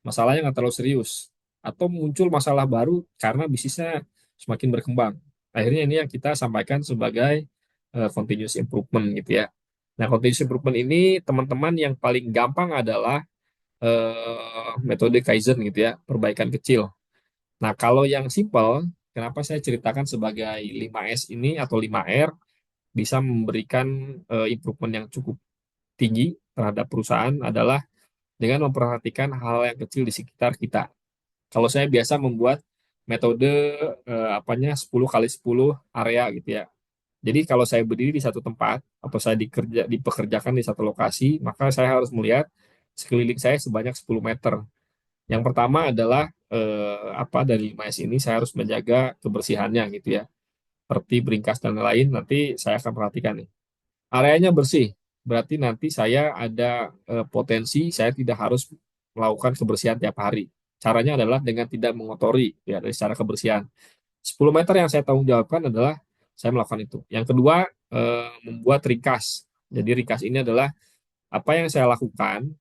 Speaker 1: Masalahnya nggak terlalu serius. Atau muncul masalah baru karena bisnisnya semakin berkembang. Akhirnya ini yang kita sampaikan sebagai continuous improvement gitu ya. Nah, continuous improvement ini teman-teman yang paling gampang adalah metode Kaizen gitu ya, perbaikan kecil. Nah, kalau yang simple, kenapa saya ceritakan sebagai 5S ini atau 5R bisa memberikan improvement yang cukup tinggi terhadap perusahaan adalah dengan memperhatikan hal yang kecil di sekitar kita. Kalau saya biasa membuat metode apanya 10 kali 10 area gitu ya. Jadi kalau saya berdiri di satu tempat atau saya dipekerjakan di satu lokasi, maka saya harus melihat sekeliling saya sebanyak 10 meter. Yang pertama adalah apa dari 5S ini saya harus menjaga kebersihannya gitu ya. Seperti beringkas dan lain-lain nanti saya akan perhatikan nih. Areanya bersih, berarti nanti saya ada potensi saya tidak harus melakukan kebersihan tiap hari. Caranya adalah dengan tidak mengotori ya dari secara kebersihan. 10 meter yang saya tanggung jawabkan adalah saya melakukan itu. Yang kedua, membuat ringkas. Jadi recast ini adalah apa yang saya lakukan.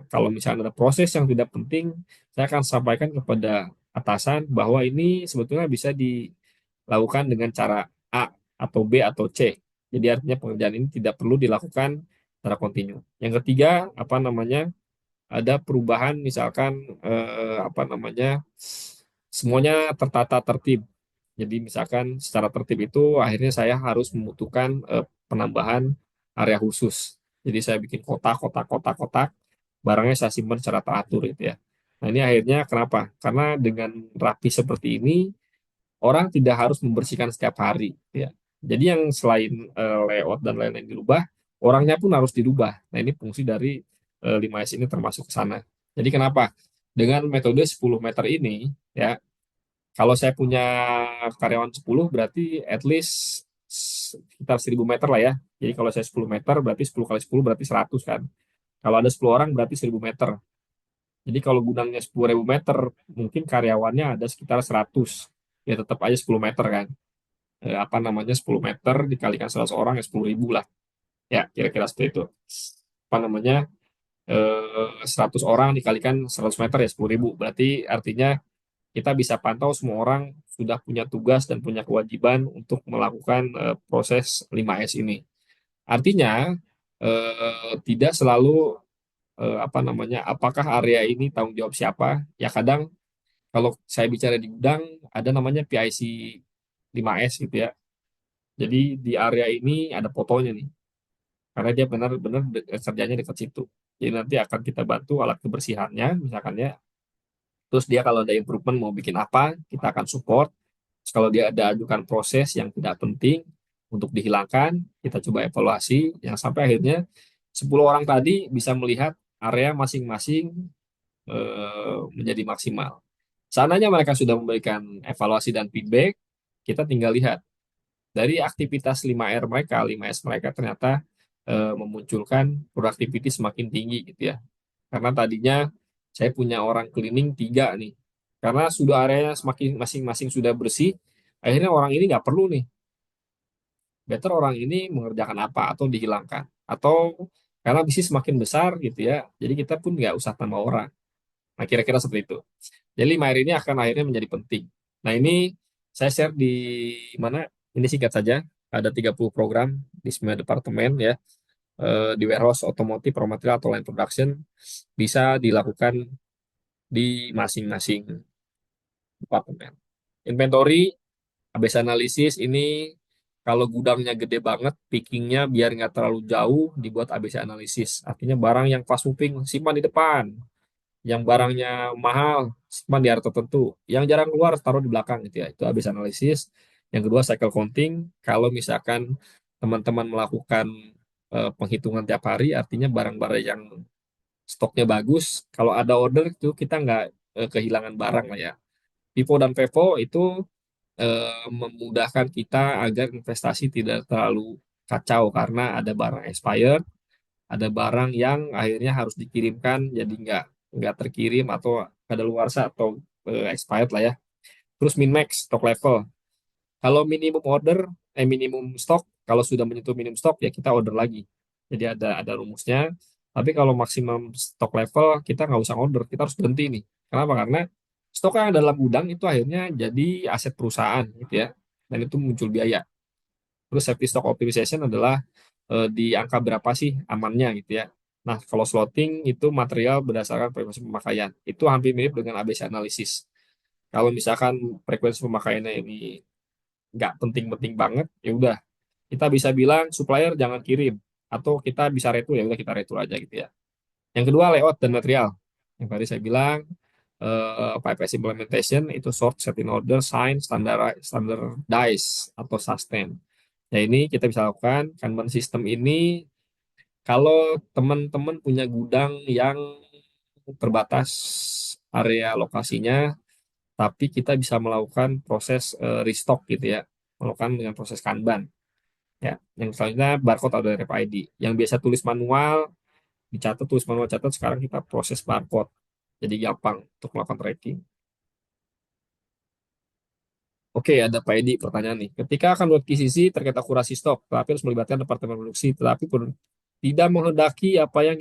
Speaker 1: Kalau misalnya ada proses yang tidak penting, saya akan sampaikan kepada atasan bahwa ini sebetulnya bisa dilakukan dengan cara A atau B atau C. Jadi artinya pengerjaan ini tidak perlu dilakukan secara kontinu. Yang ketiga, apa namanya, ada perubahan misalkan apa namanya, semuanya tertata tertib. Jadi misalkan secara tertib itu akhirnya saya harus membutuhkan penambahan area khusus. Jadi saya bikin kotak, kotak, kotak, kotak, barangnya saya simpan secara teratur gitu ya. Nah ini akhirnya kenapa? Karena dengan rapi seperti ini, orang tidak harus membersihkan setiap hari gitu ya. Jadi yang selain layout dan lain-lain dirubah, orangnya pun harus dirubah. Nah ini fungsi dari 5S ini termasuk ke sana. Jadi kenapa? Dengan metode 10 meter ini, ya, kalau saya punya karyawan 10 berarti at least sekitar 1000 meter lah ya. Jadi kalau saya 10 meter berarti 10 kali 10 berarti 100 kan. Kalau ada 10 orang berarti 1000 meter. Jadi kalau gudangnya 10.000 meter, mungkin karyawannya ada sekitar 100. Ya tetap aja 10 meter kan. Apa namanya, 10 meter dikalikan 100 orang ya 10.000 lah. Ya kira-kira seperti itu. Apa namanya, 100 orang dikalikan 100 meter ya 10.000. Berarti artinya kita bisa pantau semua orang sudah punya tugas dan punya kewajiban untuk melakukan proses 5S ini. Artinya tidak selalu apa namanya, apakah area ini tanggung jawab siapa? Ya kadang kalau saya bicara di gudang ada namanya PIC 5S gitu ya. Jadi di area ini ada fotonya nih, karena dia benar-benar kerjanya dekat situ. Jadi nanti akan kita bantu alat kebersihannya, misalkan ya. Terus dia kalau ada improvement mau bikin apa, kita akan support. Terus kalau dia ada ajukan proses yang tidak penting untuk dihilangkan, kita coba evaluasi, yang sampai akhirnya 10 orang tadi bisa melihat area masing-masing menjadi maksimal. Seandainya mereka sudah memberikan evaluasi dan feedback, kita tinggal lihat dari aktivitas 5R mereka, 5S mereka ternyata memunculkan productivity semakin tinggi gitu ya. Karena tadinya saya punya orang cleaning 3 nih. Karena sudah areanya semakin masing-masing sudah bersih, akhirnya orang ini nggak perlu nih. Better orang ini mengerjakan apa atau dihilangkan. Atau karena bisnis semakin besar gitu ya, jadi kita pun nggak usah tambah orang. Nah kira-kira seperti itu. Jadi 5R ini akan akhirnya menjadi penting. Nah ini saya share di mana, ini singkat saja. Ada 30 program di semua departemen ya, di warehouse, otomotif, raw material, atau line production, bisa dilakukan di masing-masing departemen. Inventory, habis analisis ini, kalau gudangnya gede banget, pickingnya biar nggak terlalu jauh, dibuat ABC analisis. Artinya barang yang fast moving simpan di depan, yang barangnya mahal simpan di area tertentu, yang jarang keluar taruh di belakang gitu ya. Itu ABC analisis. Yang kedua cycle counting. Kalau misalkan teman-teman melakukan penghitungan tiap hari, artinya barang-barang yang stoknya bagus, kalau ada order itu kita nggak kehilangan barang lah ya. FIFO dan FEFO itu memudahkan kita agar investasi tidak terlalu kacau karena ada barang expired, ada barang yang akhirnya harus dikirimkan jadi nggak terkirim atau kadaluarsa atau expired lah ya. Terus min max stock level. Kalau minimum order, minimum stok, kalau sudah menyentuh minimum stok ya kita order lagi. Jadi ada rumusnya. Tapi kalau maksimum stok level kita nggak usah order, kita harus berhenti nih. Kenapa? Karena stok yang dalam gudang itu akhirnya jadi aset perusahaan gitu ya. Dan itu muncul biaya. Terus safety stock optimization adalah di angka berapa sih amannya gitu ya. Nah, kalau slotting itu material berdasarkan frekuensi pemakaian. Itu hampir mirip dengan ABC analisis. Kalau misalkan frekuensi pemakaiannya ini nggak penting-penting banget, ya udah kita bisa bilang supplier jangan kirim, atau kita bisa retur, ya udah kita retur aja gitu ya. Yang kedua layout dan material. Yang tadi saya bilang 5S implementation itu sort, set in order, sign, standardize atau sustain. Ya ini kita bisa lakukan Kanban system ini kalau teman-teman punya gudang yang terbatas area lokasinya, tapi kita bisa melakukan proses restock gitu ya, melakukan dengan proses Kanban. Ya, yang selanjutnya barcode atau RFID. Yang biasa tulis manual, dicatat tulis manual catat, sekarang kita proses barcode. Jadi gampang untuk melakukan tracking. Oke, ada Pak Edi pertanyaan nih. Ketika akan berequisisi terkait akurasi stok, tetapi harus melibatkan departemen produksi, tetapi pun tidak menghendaki apa yang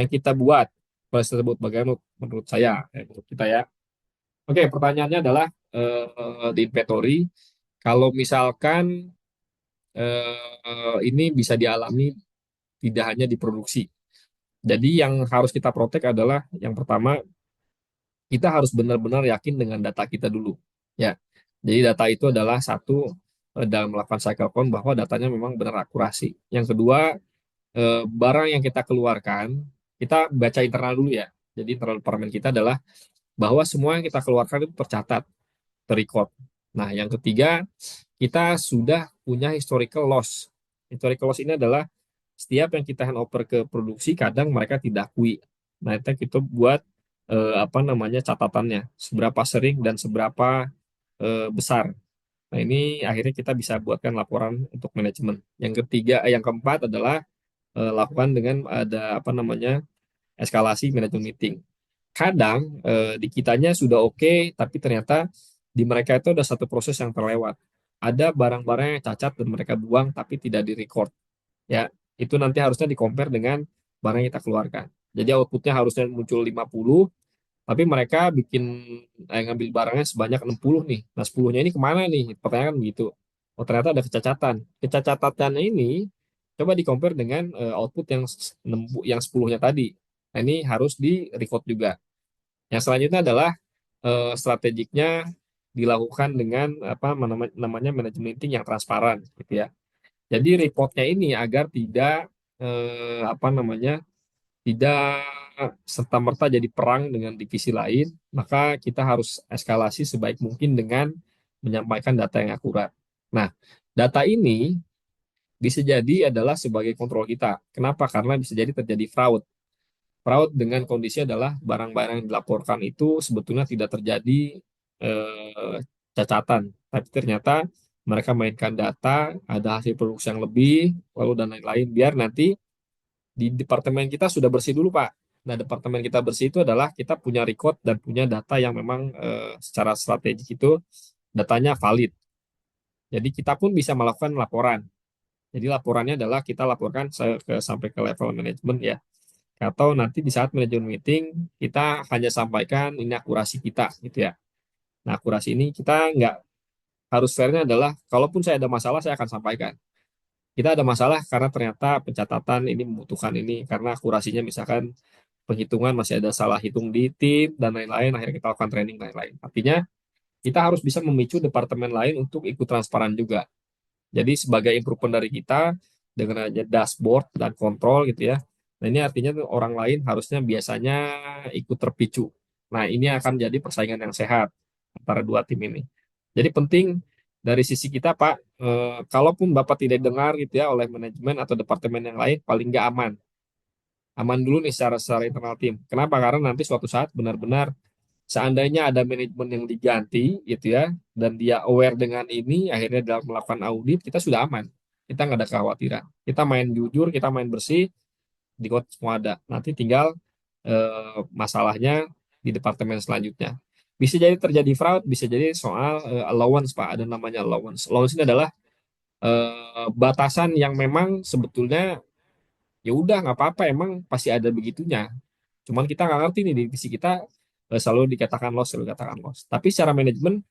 Speaker 1: kita buat. Proses tersebut bagaimana menurut saya, menurut kita ya. Oke, pertanyaannya adalah di inventory, kalau misalkan ini bisa dialami tidak hanya di produksi. Jadi yang harus kita protek adalah yang pertama kita harus benar-benar yakin dengan data kita dulu. Ya, jadi data itu adalah satu dalam melakukan cycle count bahwa datanya memang benar akurasi. Yang kedua, barang yang kita keluarkan kita baca internal dulu ya. Jadi internal departemen kita adalah bahwa semua yang kita keluarkan itu tercatat, terrecord. Nah, yang ketiga, kita sudah punya historical loss. Historical loss ini adalah setiap yang kita handover ke produksi kadang mereka tidak akui. Nah, itu kita buat apa namanya catatannya, seberapa sering dan seberapa besar. Nah, ini akhirnya kita bisa buatkan laporan untuk manajemen. Yang ketiga, yang keempat adalah lakukan dengan ada apa namanya eskalasi manajemen meeting. Kadang di kitanya sudah oke, tapi ternyata di mereka itu ada satu proses yang terlewat. Ada barang-barang yang cacat dan mereka buang tapi tidak direcord. Ya, itu nanti harusnya di compare dengan barang yang kita keluarkan. Jadi outputnya harusnya muncul 50, tapi mereka bikin ngambil barangnya sebanyak 60 nih. Nah, 10-nya ini kemana nih? Pertanyaan kan begitu. Oh, ternyata ada kecacatan. Kecacatannya ini coba di compare dengan output yang 10-nya tadi. Nah, ini harus di record juga. Yang selanjutnya adalah strategiknya dilakukan dengan apa namanya manajemen meeting yang transparan gitu ya. Jadi reportnya ini agar tidak apa namanya tidak serta-merta jadi perang dengan divisi lain, maka kita harus eskalasi sebaik mungkin dengan menyampaikan data yang akurat. Nah, data ini bisa jadi adalah sebagai kontrol kita. Kenapa? Karena bisa jadi terjadi fraud. Fraud dengan kondisi adalah barang-barang yang dilaporkan itu sebetulnya tidak terjadi eh, cacatan, tapi ternyata mereka mainkan data, ada hasil produksi yang lebih, lalu dan lain-lain, biar nanti di departemen kita sudah bersih dulu, Pak. Nah, departemen kita bersih itu adalah kita punya record dan punya data yang memang secara strategik itu datanya valid. Jadi kita pun bisa melakukan laporan. Jadi laporannya adalah kita laporkan sampai ke level manajemen ya. Atau nanti di saat manajemen meeting kita hanya sampaikan ini akurasi kita gitu ya. Nah, akurasi ini kita nggak harus fairnya adalah kalaupun saya ada masalah saya akan sampaikan. Kita ada masalah karena ternyata pencatatan ini membutuhkan ini karena akurasinya misalkan penghitungan masih ada salah hitung di tim dan lain-lain, akhirnya kita lakukan training dan lain-lain. Artinya kita harus bisa memicu departemen lain untuk ikut transparan juga. Jadi sebagai improvement dari kita dengan adanya dashboard dan kontrol gitu ya. Nah, ini artinya tuh orang lain harusnya biasanya ikut terpicu. Nah, ini akan jadi persaingan yang sehat antara dua tim ini. Jadi penting dari sisi kita Pak, kalaupun Bapak tidak dengar gitu ya oleh manajemen atau departemen yang lain, paling nggak aman. Aman dulu nih secara internal tim. Kenapa? Karena nanti suatu saat benar-benar seandainya ada manajemen yang diganti gitu ya, dan dia aware dengan ini, akhirnya dalam melakukan audit, kita sudah aman. Kita nggak ada kekhawatiran. Kita main jujur, kita main bersih, di code semua ada. Nanti tinggal masalahnya di departemen selanjutnya. Bisa jadi terjadi fraud, bisa jadi soal allowance, Pak. Ada namanya allowance. Allowance ini adalah batasan yang memang sebetulnya ya udah nggak apa-apa, emang pasti ada begitunya. Cuman kita nggak ngerti nih di divisi kita selalu dikatakan loss, selalu dikatakan loss. Tapi secara manajemen,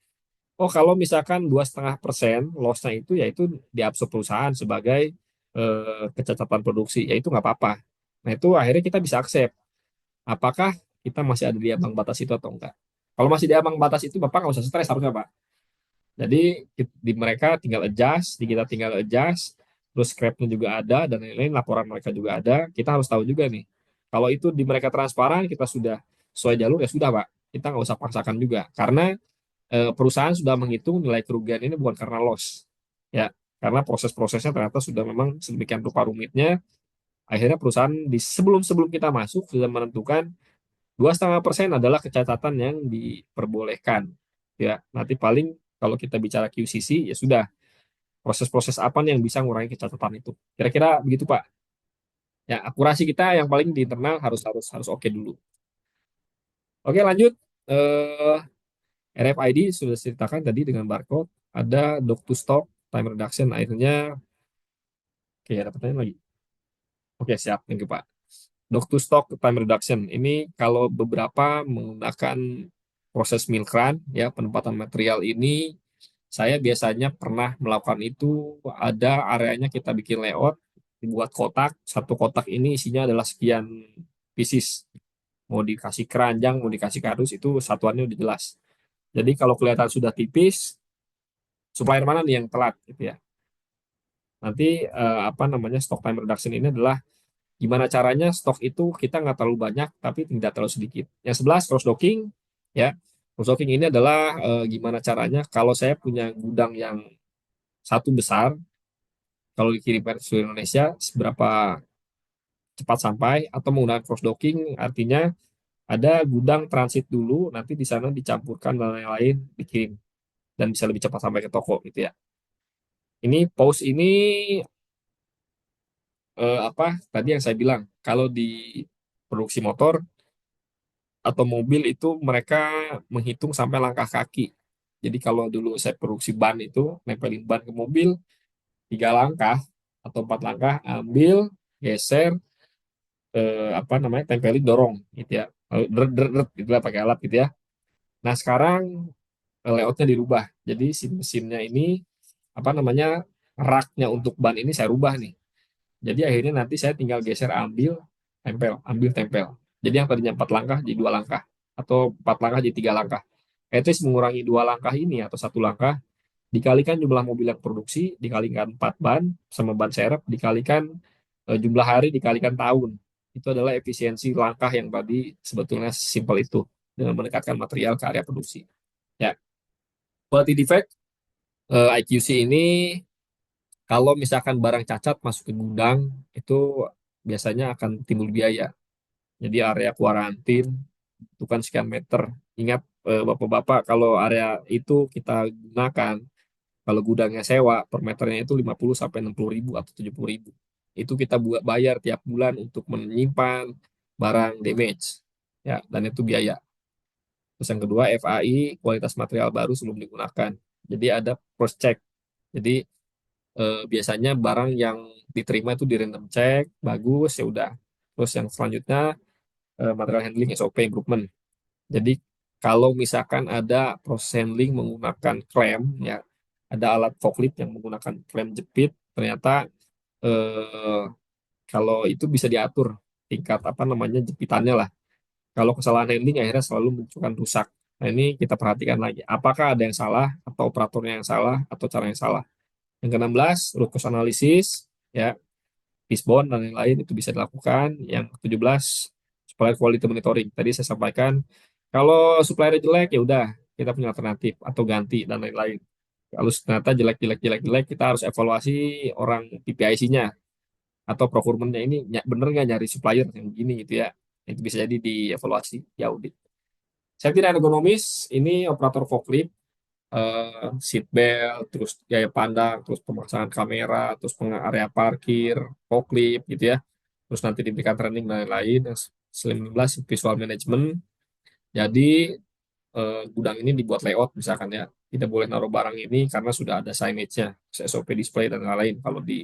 Speaker 1: oh kalau misalkan 2,5% lossnya itu yaitu diabsorb perusahaan sebagai kecacatan produksi, ya itu nggak apa-apa. Nah itu akhirnya kita bisa accept. Apakah kita masih ada di ambang batas itu atau enggak? Kalau masih di ambang batas itu, Bapak nggak usah stres harusnya, Pak. Jadi di mereka tinggal adjust, di kita tinggal adjust, terus scrapnya juga ada dan lain-lain, laporan mereka juga ada. Kita harus tahu juga nih, kalau itu di mereka transparan, kita sudah sesuai jalur ya sudah Pak. Kita nggak usah paksakan juga, karena perusahaan sudah menghitung nilai kerugian ini bukan karena loss, ya, karena proses-prosesnya ternyata sudah memang sedemikian rupa rumitnya. Akhirnya perusahaan di sebelum sebelum kita masuk sudah menentukan 2,5% adalah kecacatan yang diperbolehkan. Ya, nanti paling kalau kita bicara QCC ya sudah proses-proses apa nih yang bisa ngurangi kecacatan itu. Kira-kira begitu Pak. Ya, akurasi kita yang paling di internal harus harus harus oke dulu. Oke, lanjut. Eh RFID sudah ceritakan tadi dengan barcode, ada dock to stock, time reduction, akhirnya, oke, ada pertanyaan lagi. Oke, siap, thank you Pak. Dock to stock, time reduction. Ini kalau beberapa menggunakan proses milk run, ya, penempatan material ini, saya biasanya pernah melakukan itu, ada areanya kita bikin layout, dibuat kotak, satu kotak ini isinya adalah sekian pieces. Mau dikasih keranjang, mau dikasih kardus, itu satuannya udah jelas. Jadi kalau kelihatan sudah tipis, supplier mana nih yang telat gitu ya. Nanti apa namanya stock time reduction ini adalah gimana caranya stok itu kita nggak terlalu banyak tapi tidak terlalu sedikit. Yang 11 cross docking ya. Cross docking ini adalah gimana caranya kalau saya punya gudang yang satu besar, kalau dikirimkan ke seluruh Indonesia seberapa cepat sampai atau menggunakan cross docking artinya ada gudang transit dulu nanti di sana dicampurkan dan lain-lain dikirim dan bisa lebih cepat sampai ke toko gitu ya. Ini pause ini apa tadi yang saya bilang kalau di produksi motor atau mobil itu mereka menghitung sampai langkah kaki. Jadi kalau dulu saya produksi ban itu nempelin ban ke mobil 3 langkah atau 4 langkah, ambil, geser, apa namanya tempelin, dorong gitu ya. Lalu deret, deret, deret, gitu lah pakai alat gitu ya. Nah sekarang layoutnya dirubah. Jadi si mesinnya ini apa namanya raknya untuk ban ini saya rubah nih. Jadi akhirnya nanti saya tinggal geser, ambil, tempel. Jadi yang tadinya 4 langkah jadi 2 langkah, atau 4 langkah jadi 3 langkah. At least mengurangi 2 langkah ini atau 1 langkah, dikalikan jumlah mobil yang produksi, dikalikan 4 ban sama ban serep, dikalikan jumlah hari, dikalikan tahun. Itu adalah efisiensi langkah yang tadi sebetulnya simpel itu dengan mendekatkan material ke area produksi. Ya, quality defect IQC ini kalau misalkan barang cacat masuk ke gudang itu biasanya akan timbul biaya. Jadi area kuarantin itu kan sekian meter. Ingat Bapak-bapak kalau area itu kita gunakan, kalau gudangnya sewa per meternya itu 50 sampai 60 ribu atau 70 ribu. Itu kita buat bayar tiap bulan untuk menyimpan barang damage. Ya, dan itu biaya. Terus yang kedua FAI, kualitas material baru sebelum digunakan. Jadi ada cross check. Jadi biasanya barang yang diterima itu di random check, bagus ya udah. Terus yang selanjutnya material handling SOP improvement. Jadi kalau misalkan ada proses handling menggunakan klem ya, ada alat forklift yang menggunakan klem jepit, ternyata eh, kalau itu bisa diatur tingkat apa namanya jepitannya lah. Kalau kesalahan handling akhirnya selalu menunjukkan rusak. Nah ini kita perhatikan lagi, apakah ada yang salah atau operatornya yang salah atau cara yang salah. Yang ke-16, root cause analysis, ya, fishbone dan lain-lain itu bisa dilakukan. Yang ke-17, supplier quality monitoring. Tadi saya sampaikan, kalau supplier jelek ya udah kita punya alternatif atau ganti dan lain-lain. Kalau ternyata jelek jelek jelek jelek kita harus evaluasi orang PPIC-nya atau procurement-nya ini bener nggak nyari supplier yang begini gitu ya. Itu bisa jadi dievaluasi, ya audit. Safety dan ergonomis ini operator forklift seat belt, terus gaya pandang, terus pemasangan kamera, terus area parkir, forklift gitu ya. Terus nanti diberikan training dan lain-lain. Yang 19 visual management. Jadi gudang ini dibuat layout misalkan ya. Tidak boleh naruh barang ini karena sudah ada signage-nya, SOP display dan lain-lain kalau di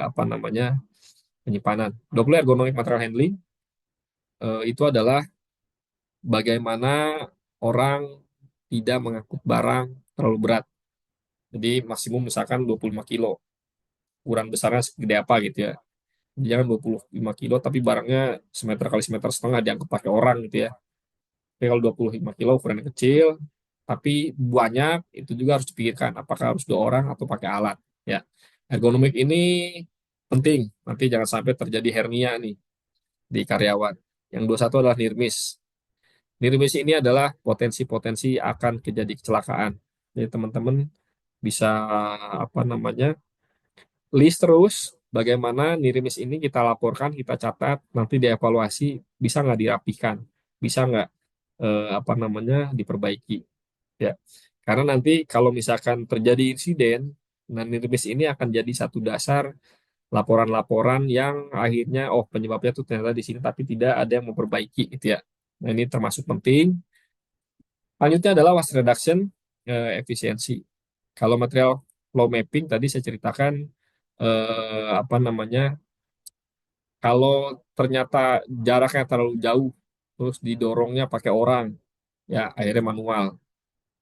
Speaker 1: apa namanya penyimpanan. 20 ergonomic material handling itu adalah bagaimana orang tidak mengangkut barang terlalu berat. Jadi maksimum misalkan 25 kilo. Ukuran besarnya segede apa gitu ya. Jangan 25 kilo tapi barangnya semeter kali semeter setengah diangkut pakai orang gitu ya. Tapi kalau 25 kilo ukurannya kecil, tapi banyak, itu juga harus dipikirkan apakah harus 2 orang atau pakai alat. Ya, ergonomik ini penting. Nanti jangan sampai terjadi hernia nih di karyawan. Yang 21 adalah nirmis. Nirmis ini adalah potensi-potensi akan terjadi kecelakaan. Jadi teman-teman bisa apa namanya list terus bagaimana nirimis ini kita laporkan, kita catat, nanti dievaluasi, bisa nggak dirapikan, bisa nggak apa namanya diperbaiki, ya. Karena nanti kalau misalkan terjadi insiden, nah nirimis ini akan jadi satu dasar laporan-laporan yang akhirnya oh penyebabnya tuh ternyata di sini, tapi tidak ada yang memperbaiki, gitu ya. Nah ini termasuk penting. Selanjutnya adalah waste reduction, efisiensi. Kalau material flow mapping tadi saya ceritakan, apa namanya, kalau ternyata jaraknya terlalu jauh, terus didorongnya pakai orang, ya akhirnya manual.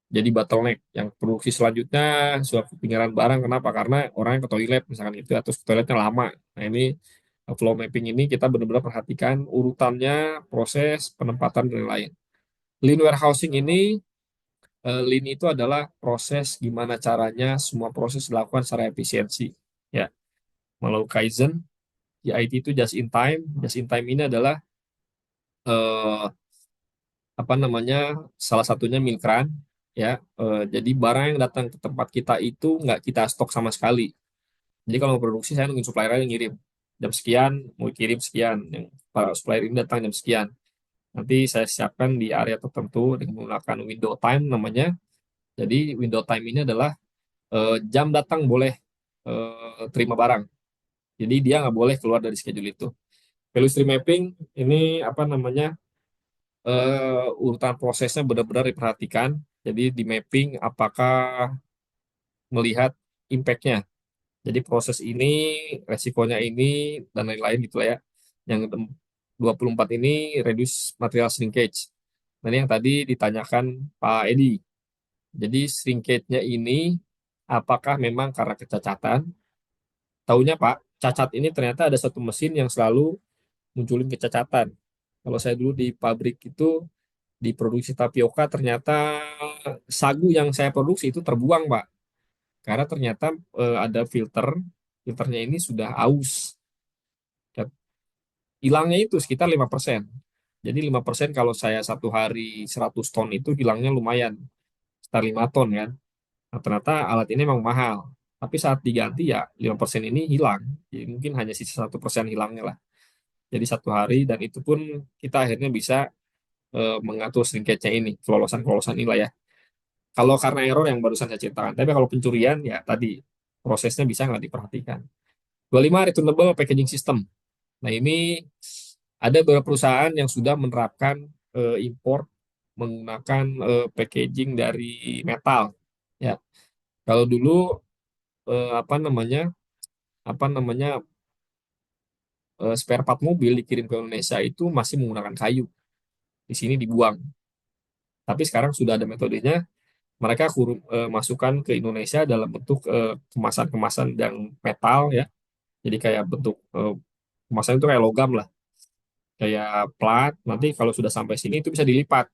Speaker 1: Jadi bottleneck. Yang produksi selanjutnya suatu pinggiran barang, kenapa? Karena orangnya ke toilet misalkan itu, atau ke toiletnya lama. Nah ini flow mapping ini kita benar-benar perhatikan urutannya, proses, penempatan dan lain-lain. Lean warehousing ini, lean itu adalah proses gimana caranya semua proses dilakukan secara efisiensi. Ya, melalui Kaizen, JIT itu just in time. Just in time ini adalah eh, apa namanya, salah satunya milkran. Ya, jadi barang yang datang ke tempat kita itu nggak kita stok sama sekali. Jadi kalau mau produksi saya nungguin supplier yang ngirim jam sekian, mau kirim sekian, yang para supplier ini datang jam sekian. Nanti saya siapkan di area tertentu dengan menggunakan window time namanya. Jadi window time ini adalah jam datang boleh terima barang. Jadi dia nggak boleh keluar dari schedule itu. Value stream mapping ini apa namanya, urutan prosesnya benar-benar diperhatikan. Jadi di mapping apakah melihat impact-nya. Jadi proses ini, resikonya ini, dan lain-lain gitu lah ya. Yang 24 ini reduce material shrinkage. Nah, ini yang tadi ditanyakan Pak Edi. Jadi shrinkage-nya ini apakah memang karena kecacatan? Taunya Pak, cacat ini ternyata ada satu mesin yang selalu munculin kecacatan. Kalau saya dulu di pabrik itu, di produksi tapioka, ternyata sagu yang saya produksi itu terbuang Pak. Karena ternyata ada filternya ini sudah aus. Hilangnya itu sekitar 5%. Jadi 5% kalau saya satu hari 100 ton itu hilangnya lumayan, sekitar 5 ton kan. Nah, ternyata alat ini memang mahal. Tapi saat diganti ya 5% ini hilang. Jadi mungkin hanya sisa 1% hilangnya lah. Jadi satu hari, dan itu pun kita akhirnya bisa mengatur shrinkage-nya ini, kelolosan-kelolosan inilah ya. Kalau karena error yang barusan saya ceritakan. Tapi kalau pencurian ya tadi prosesnya bisa nggak diperhatikan. 25 returnable packaging system. Nah, ini ada beberapa perusahaan yang sudah menerapkan import menggunakan packaging dari metal. Ya, kalau dulu apa namanya, spare part mobil dikirim ke Indonesia itu masih menggunakan kayu. Di sini dibuang. Tapi sekarang sudah ada metodenya. Mereka masukkan ke Indonesia dalam bentuk kemasan-kemasan yang metal ya. Jadi kayak bentuk kemasan itu kayak logam lah, kayak plat. Nanti kalau sudah sampai sini itu bisa dilipat.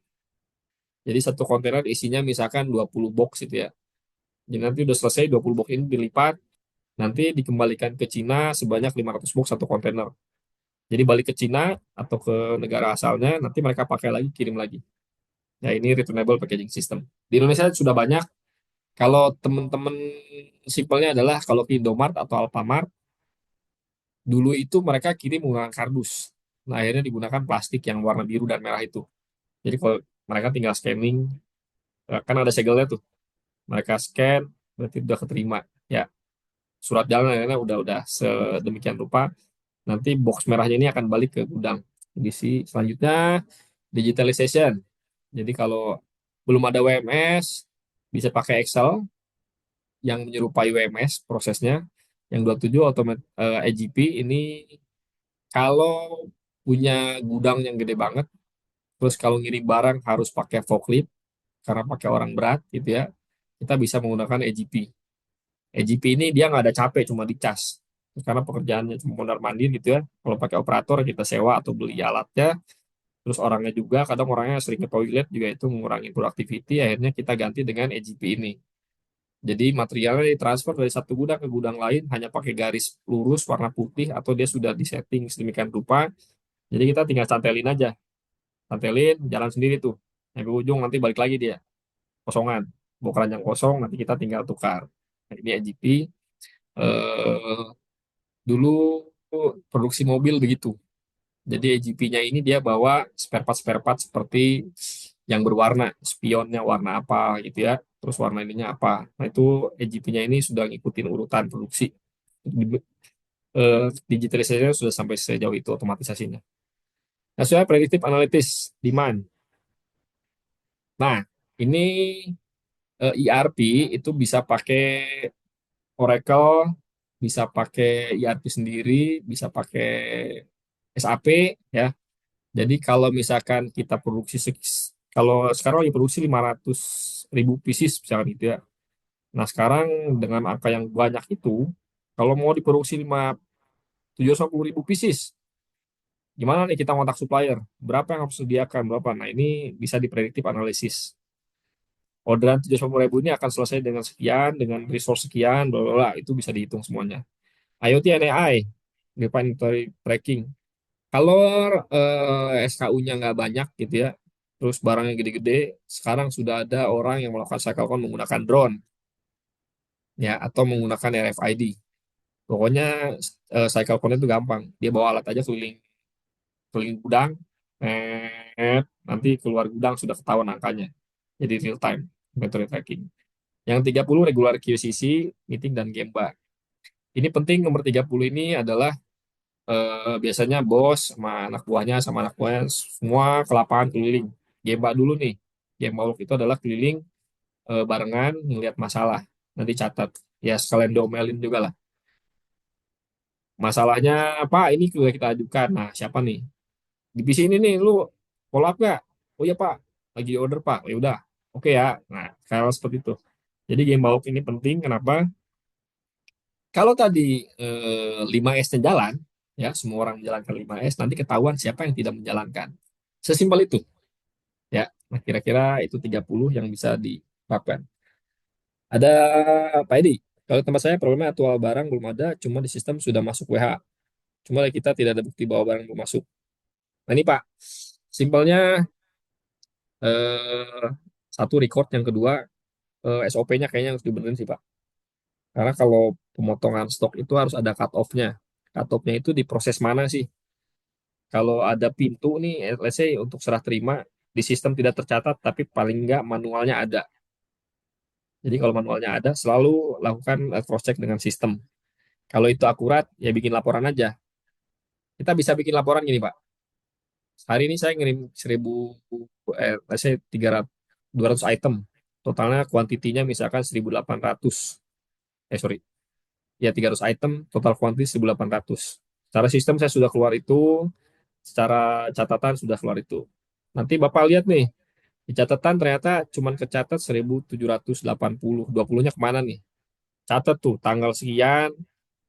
Speaker 1: Jadi satu kontainer isinya misalkan 20 box gitu ya. Jadi nanti udah selesai 20 box ini dilipat, nanti dikembalikan ke Cina sebanyak 500 box satu kontainer. Jadi balik ke Cina atau ke negara asalnya, nanti mereka pakai lagi, kirim lagi. Ya ini returnable packaging system. Di Indonesia sudah banyak. Kalau teman-teman simpelnya adalah kalau ke Indomart atau Alfamart, dulu itu mereka kirim menggunakan kardus. Nah akhirnya digunakan plastik yang warna biru dan merah itu. Jadi kalau mereka tinggal scanning, kan ada segelnya tuh. Mereka scan, berarti udah keterima. Ya, surat jalan akhirnya udah sedemikian rupa. Nanti box merahnya ini akan balik ke gudang. Edisi selanjutnya digitalization. Jadi kalau belum ada WMS, bisa pakai Excel yang menyerupai WMS prosesnya. Yang 27 AGP ini kalau punya gudang yang gede banget, terus kalau ngirim barang harus pakai forklift karena pakai orang berat gitu ya, kita bisa menggunakan AGP. AGP ini dia nggak ada capek, cuma dicas. Karena pekerjaannya cuma mondar mandir gitu ya. Kalau pakai operator kita sewa atau beli alatnya. Terus orangnya juga, kadang orangnya sering ke toilet juga, itu mengurangi productivity. Akhirnya kita ganti dengan AGP ini. Jadi materialnya ditransfer dari satu gudang ke gudang lain hanya pakai garis lurus warna putih, atau dia sudah disetting sedemikian rupa. Jadi kita tinggal cantelin aja. Cantelin, jalan sendiri tuh. Sampai ujung nanti balik lagi dia. Kosongan. Bawa keranjang kosong, nanti kita tinggal tukar. Nah, ini AGP. Eh, Dulu produksi mobil begitu. Jadi AGP-nya ini dia bawa spare part seperti yang berwarna, spionnya warna apa gitu ya, terus warna ininya apa. Nah itu AGP-nya ini sudah ngikutin urutan produksi. Digitalisasinya sudah sampai sejauh itu otomatisasinya. Nah, soal predictive analytics demand. Nah, Ini ERP itu bisa pakai Oracle, bisa pakai ERP sendiri, bisa pakai SAP ya. Jadi kalau misalkan kita produksi kalau sekarang lagi produksi 500.000 pieces misalkan gitu ya. Nah, sekarang dengan angka yang banyak itu, kalau mau diproduksi 750.000 pieces, gimana nih kita kontak supplier? Berapa yang harus disediakan? Berapa? Nah, ini bisa diprediktif analisis. Orderan 750.000 ini akan selesai dengan sekian, dengan resource sekian, bla bla bla. Itu bisa dihitung semuanya. IoT and AI, Device Inventory Tracking. Kalau SKU-nya nggak banyak gitu ya, terus barangnya gede-gede, sekarang sudah ada orang yang melakukan cycle count menggunakan drone ya atau menggunakan RFID. Pokoknya cycle count itu gampang. Dia bawa alat aja keliling keliling gudang, nanti keluar gudang sudah ketahuan angkanya. Jadi real time inventory tracking. Yang 30 regular QCC, meeting dan Gemba. Ini penting nomor 30 ini adalah biasanya bos sama anak buahnya semua ke lapangan keliling. Gemba dulu nih. Gemba walk itu adalah keliling barengan ngelihat masalah. Nanti catat. Ya sekalian diomelin juga lah. Masalahnya apa? Ini juga kita ajukan. Nah, siapa nih? Divisi ini nih, lu follow up gak? Oh iya Pak, lagi order Pak. Ya udah, oke ya. Nah, kalau seperti itu. Jadi game walk ini penting. Kenapa? Kalau tadi 5S-nya jalan, ya semua orang menjalankan 5S, nanti ketahuan siapa yang tidak menjalankan. Sesimpel itu, ya. Nah, kira-kira itu 30 yang bisa diterapkan. Ada Pak Edi, kalau tempat saya problemnya aktual barang belum ada, cuma di sistem sudah masuk WH. Cuma kita tidak ada bukti bahwa barang belum masuk. Nah ini Pak, simpelnya eh, satu record, yang kedua SOP-nya kayaknya harus dibenerin sih Pak. Karena kalau pemotongan stok itu harus ada cut off-nya. Cut off-nya itu di proses mana sih? Kalau ada pintu nih, let's say untuk serah terima, di sistem tidak tercatat, tapi paling nggak manualnya ada. Jadi kalau manualnya ada, selalu lakukan cross-check dengan sistem. Kalau itu akurat, ya bikin laporan aja. Kita bisa bikin laporan gini, Pak. Hari ini saya ngirim 300, 200 item. Totalnya kuantitinya misalkan 1.800. Sorry. Ya, 300 item, total kuantiti 1.800. Secara sistem saya sudah keluar itu, secara catatan sudah keluar itu. Nanti Bapak lihat nih, di catatan ternyata cuma kecatat 1.780. 20-nya kemana nih? Catat tuh, tanggal sekian,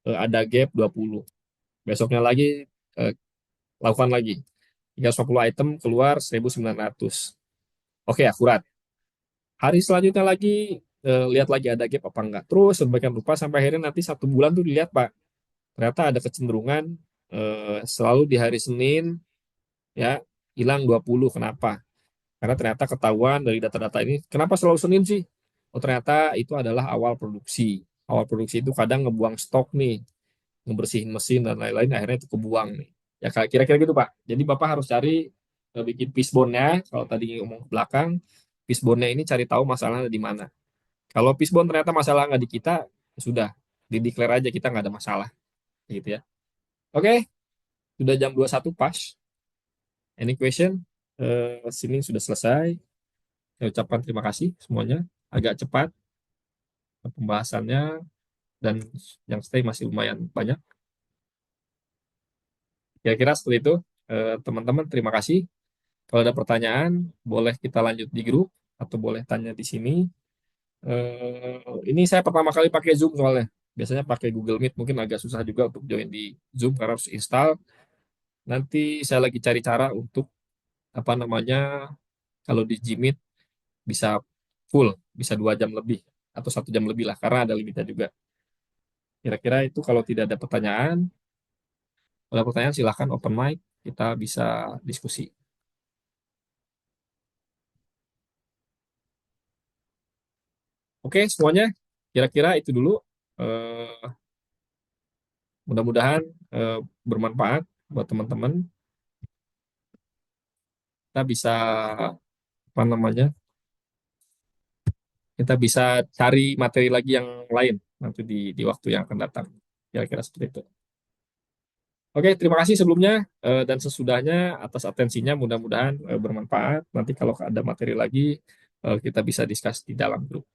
Speaker 1: ada gap 20. Besoknya lagi, eh, lakukan lagi. 350 item keluar 1.900. Oke, akurat. Hari selanjutnya lagi, lihat lagi ada gap apa enggak. Terus sebaikan rupa sampai akhirnya nanti 1 bulan tuh dilihat, Pak. Ternyata ada kecenderungan selalu di hari Senin ya hilang 20. Kenapa? Karena ternyata ketahuan dari data-data ini, kenapa selalu Senin sih? Oh, ternyata itu adalah awal produksi. Awal produksi itu kadang ngebuang stok nih, ngebersihin mesin dan lain-lain, akhirnya itu kebuang nih. Ya kira-kira gitu Pak. Jadi Bapak harus cari bikin fishbone-nya, kalau tadi ngomong ke belakang, fishbone-nya ini cari tahu masalahnya di mana. Kalau fishbone ternyata masalah nggak di kita, ya sudah, di-declare aja kita nggak ada masalah, gitu ya. Oke, sudah jam 21 pas. Any question? Sini sudah selesai. Saya ucapkan terima kasih semuanya. Agak cepat pembahasannya dan yang stay masih lumayan banyak. Kira-kira seperti itu. Teman-teman, terima kasih. Kalau ada pertanyaan, boleh kita lanjut di grup atau boleh tanya di sini. Ini saya pertama kali pakai Zoom soalnya. Biasanya pakai Google Meet, mungkin agak susah juga untuk join di Zoom karena harus install. Nanti saya lagi cari cara untuk apa namanya, kalau di Gmeet bisa full, bisa 2 jam lebih atau 1 jam lebih lah, karena ada limitnya juga. Kira-kira itu kalau tidak ada pertanyaan. Kalau ada pertanyaan silahkan open mic, kita bisa diskusi. Oke, semuanya. Kira-kira itu dulu. Eh, Mudah-mudahan eh, bermanfaat buat teman-teman. Kita bisa apa namanya? Kita bisa cari materi lagi yang lain nanti di waktu yang akan datang. Kira-kira seperti itu. Oke, terima kasih sebelumnya dan sesudahnya atas atensinya. Mudah-mudahan bermanfaat. Nanti kalau ada materi lagi, kita bisa diskus di dalam grup.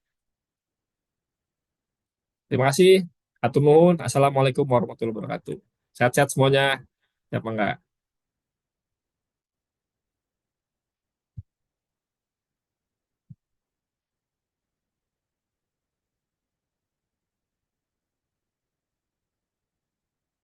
Speaker 1: Terima kasih. Atur nuhun. Assalamualaikum warahmatullahi wabarakatuh. Sehat-sehat semuanya. Siapa enggak?